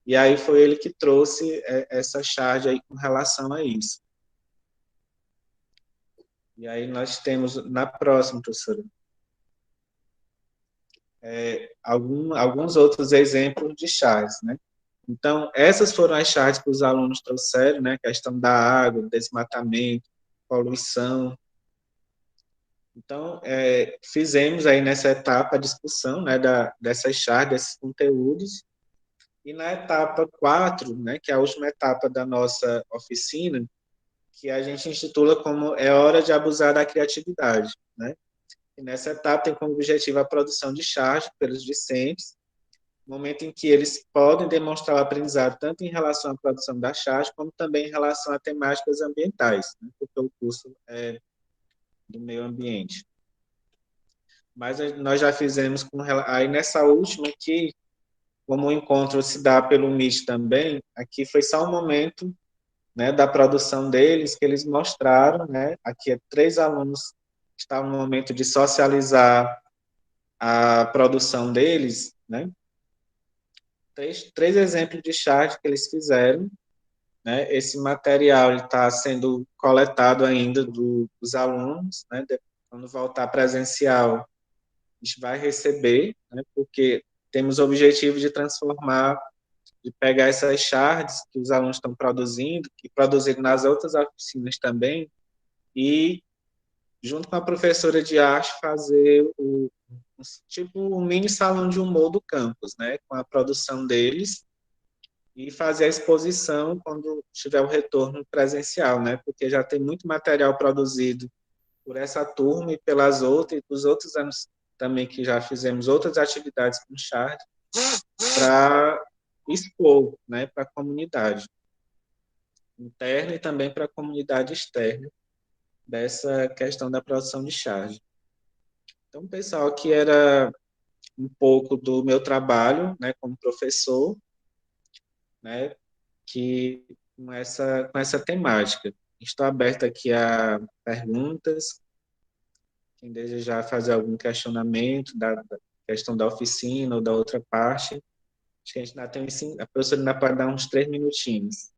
e aí foi ele que trouxe essa charge aí com relação a isso. E aí nós temos, na próxima, professora, alguns outros exemplos de charges, né? Então, essas foram as charges que os alunos trouxeram, né? Questão da água, desmatamento, poluição. Então, fizemos aí nessa etapa a discussão, né, dessas charges, desses conteúdos, e na etapa 4, né, que é a última etapa da nossa oficina, que a gente intitula como É Hora de Abusar da Criatividade, né? E nessa etapa tem como objetivo a produção de charges pelos discentes, momento em que eles podem demonstrar o aprendizado tanto em relação à produção da charge, como também em relação a temáticas ambientais, né, porque o curso é do meio ambiente. Mas nós já fizemos, aí nessa última aqui, como o encontro se dá pelo Meet também, aqui foi só um momento, né, da produção deles, que eles mostraram, né, aqui 3 alunos estavam no momento de socializar a produção deles, né, três exemplos de charge que eles fizeram, né, esse material está sendo coletado ainda dos alunos, né, quando voltar presencial, a gente vai receber, né, porque temos o objetivo de transformar, de pegar essas charges que os alunos estão produzindo, que produziram nas outras oficinas também, e, junto com a professora de arte, fazer tipo um mini salão de humor do campus, né, com a produção deles, e fazer a exposição quando tiver o retorno presencial, né, porque já tem muito material produzido por essa turma e pelas outras, e dos outros anos também que já fizemos outras atividades com charge, para expor, né, para a comunidade interna e também para a comunidade externa dessa questão da produção de charge. Então, pessoal, que era um pouco do meu trabalho, né, como professor, né, que com essa temática. Estou aberto aqui a perguntas, quem desejar fazer algum questionamento da questão da oficina ou da outra parte. Acho que a gente ainda tem a professora ainda pode dar uns 3 minutinhos.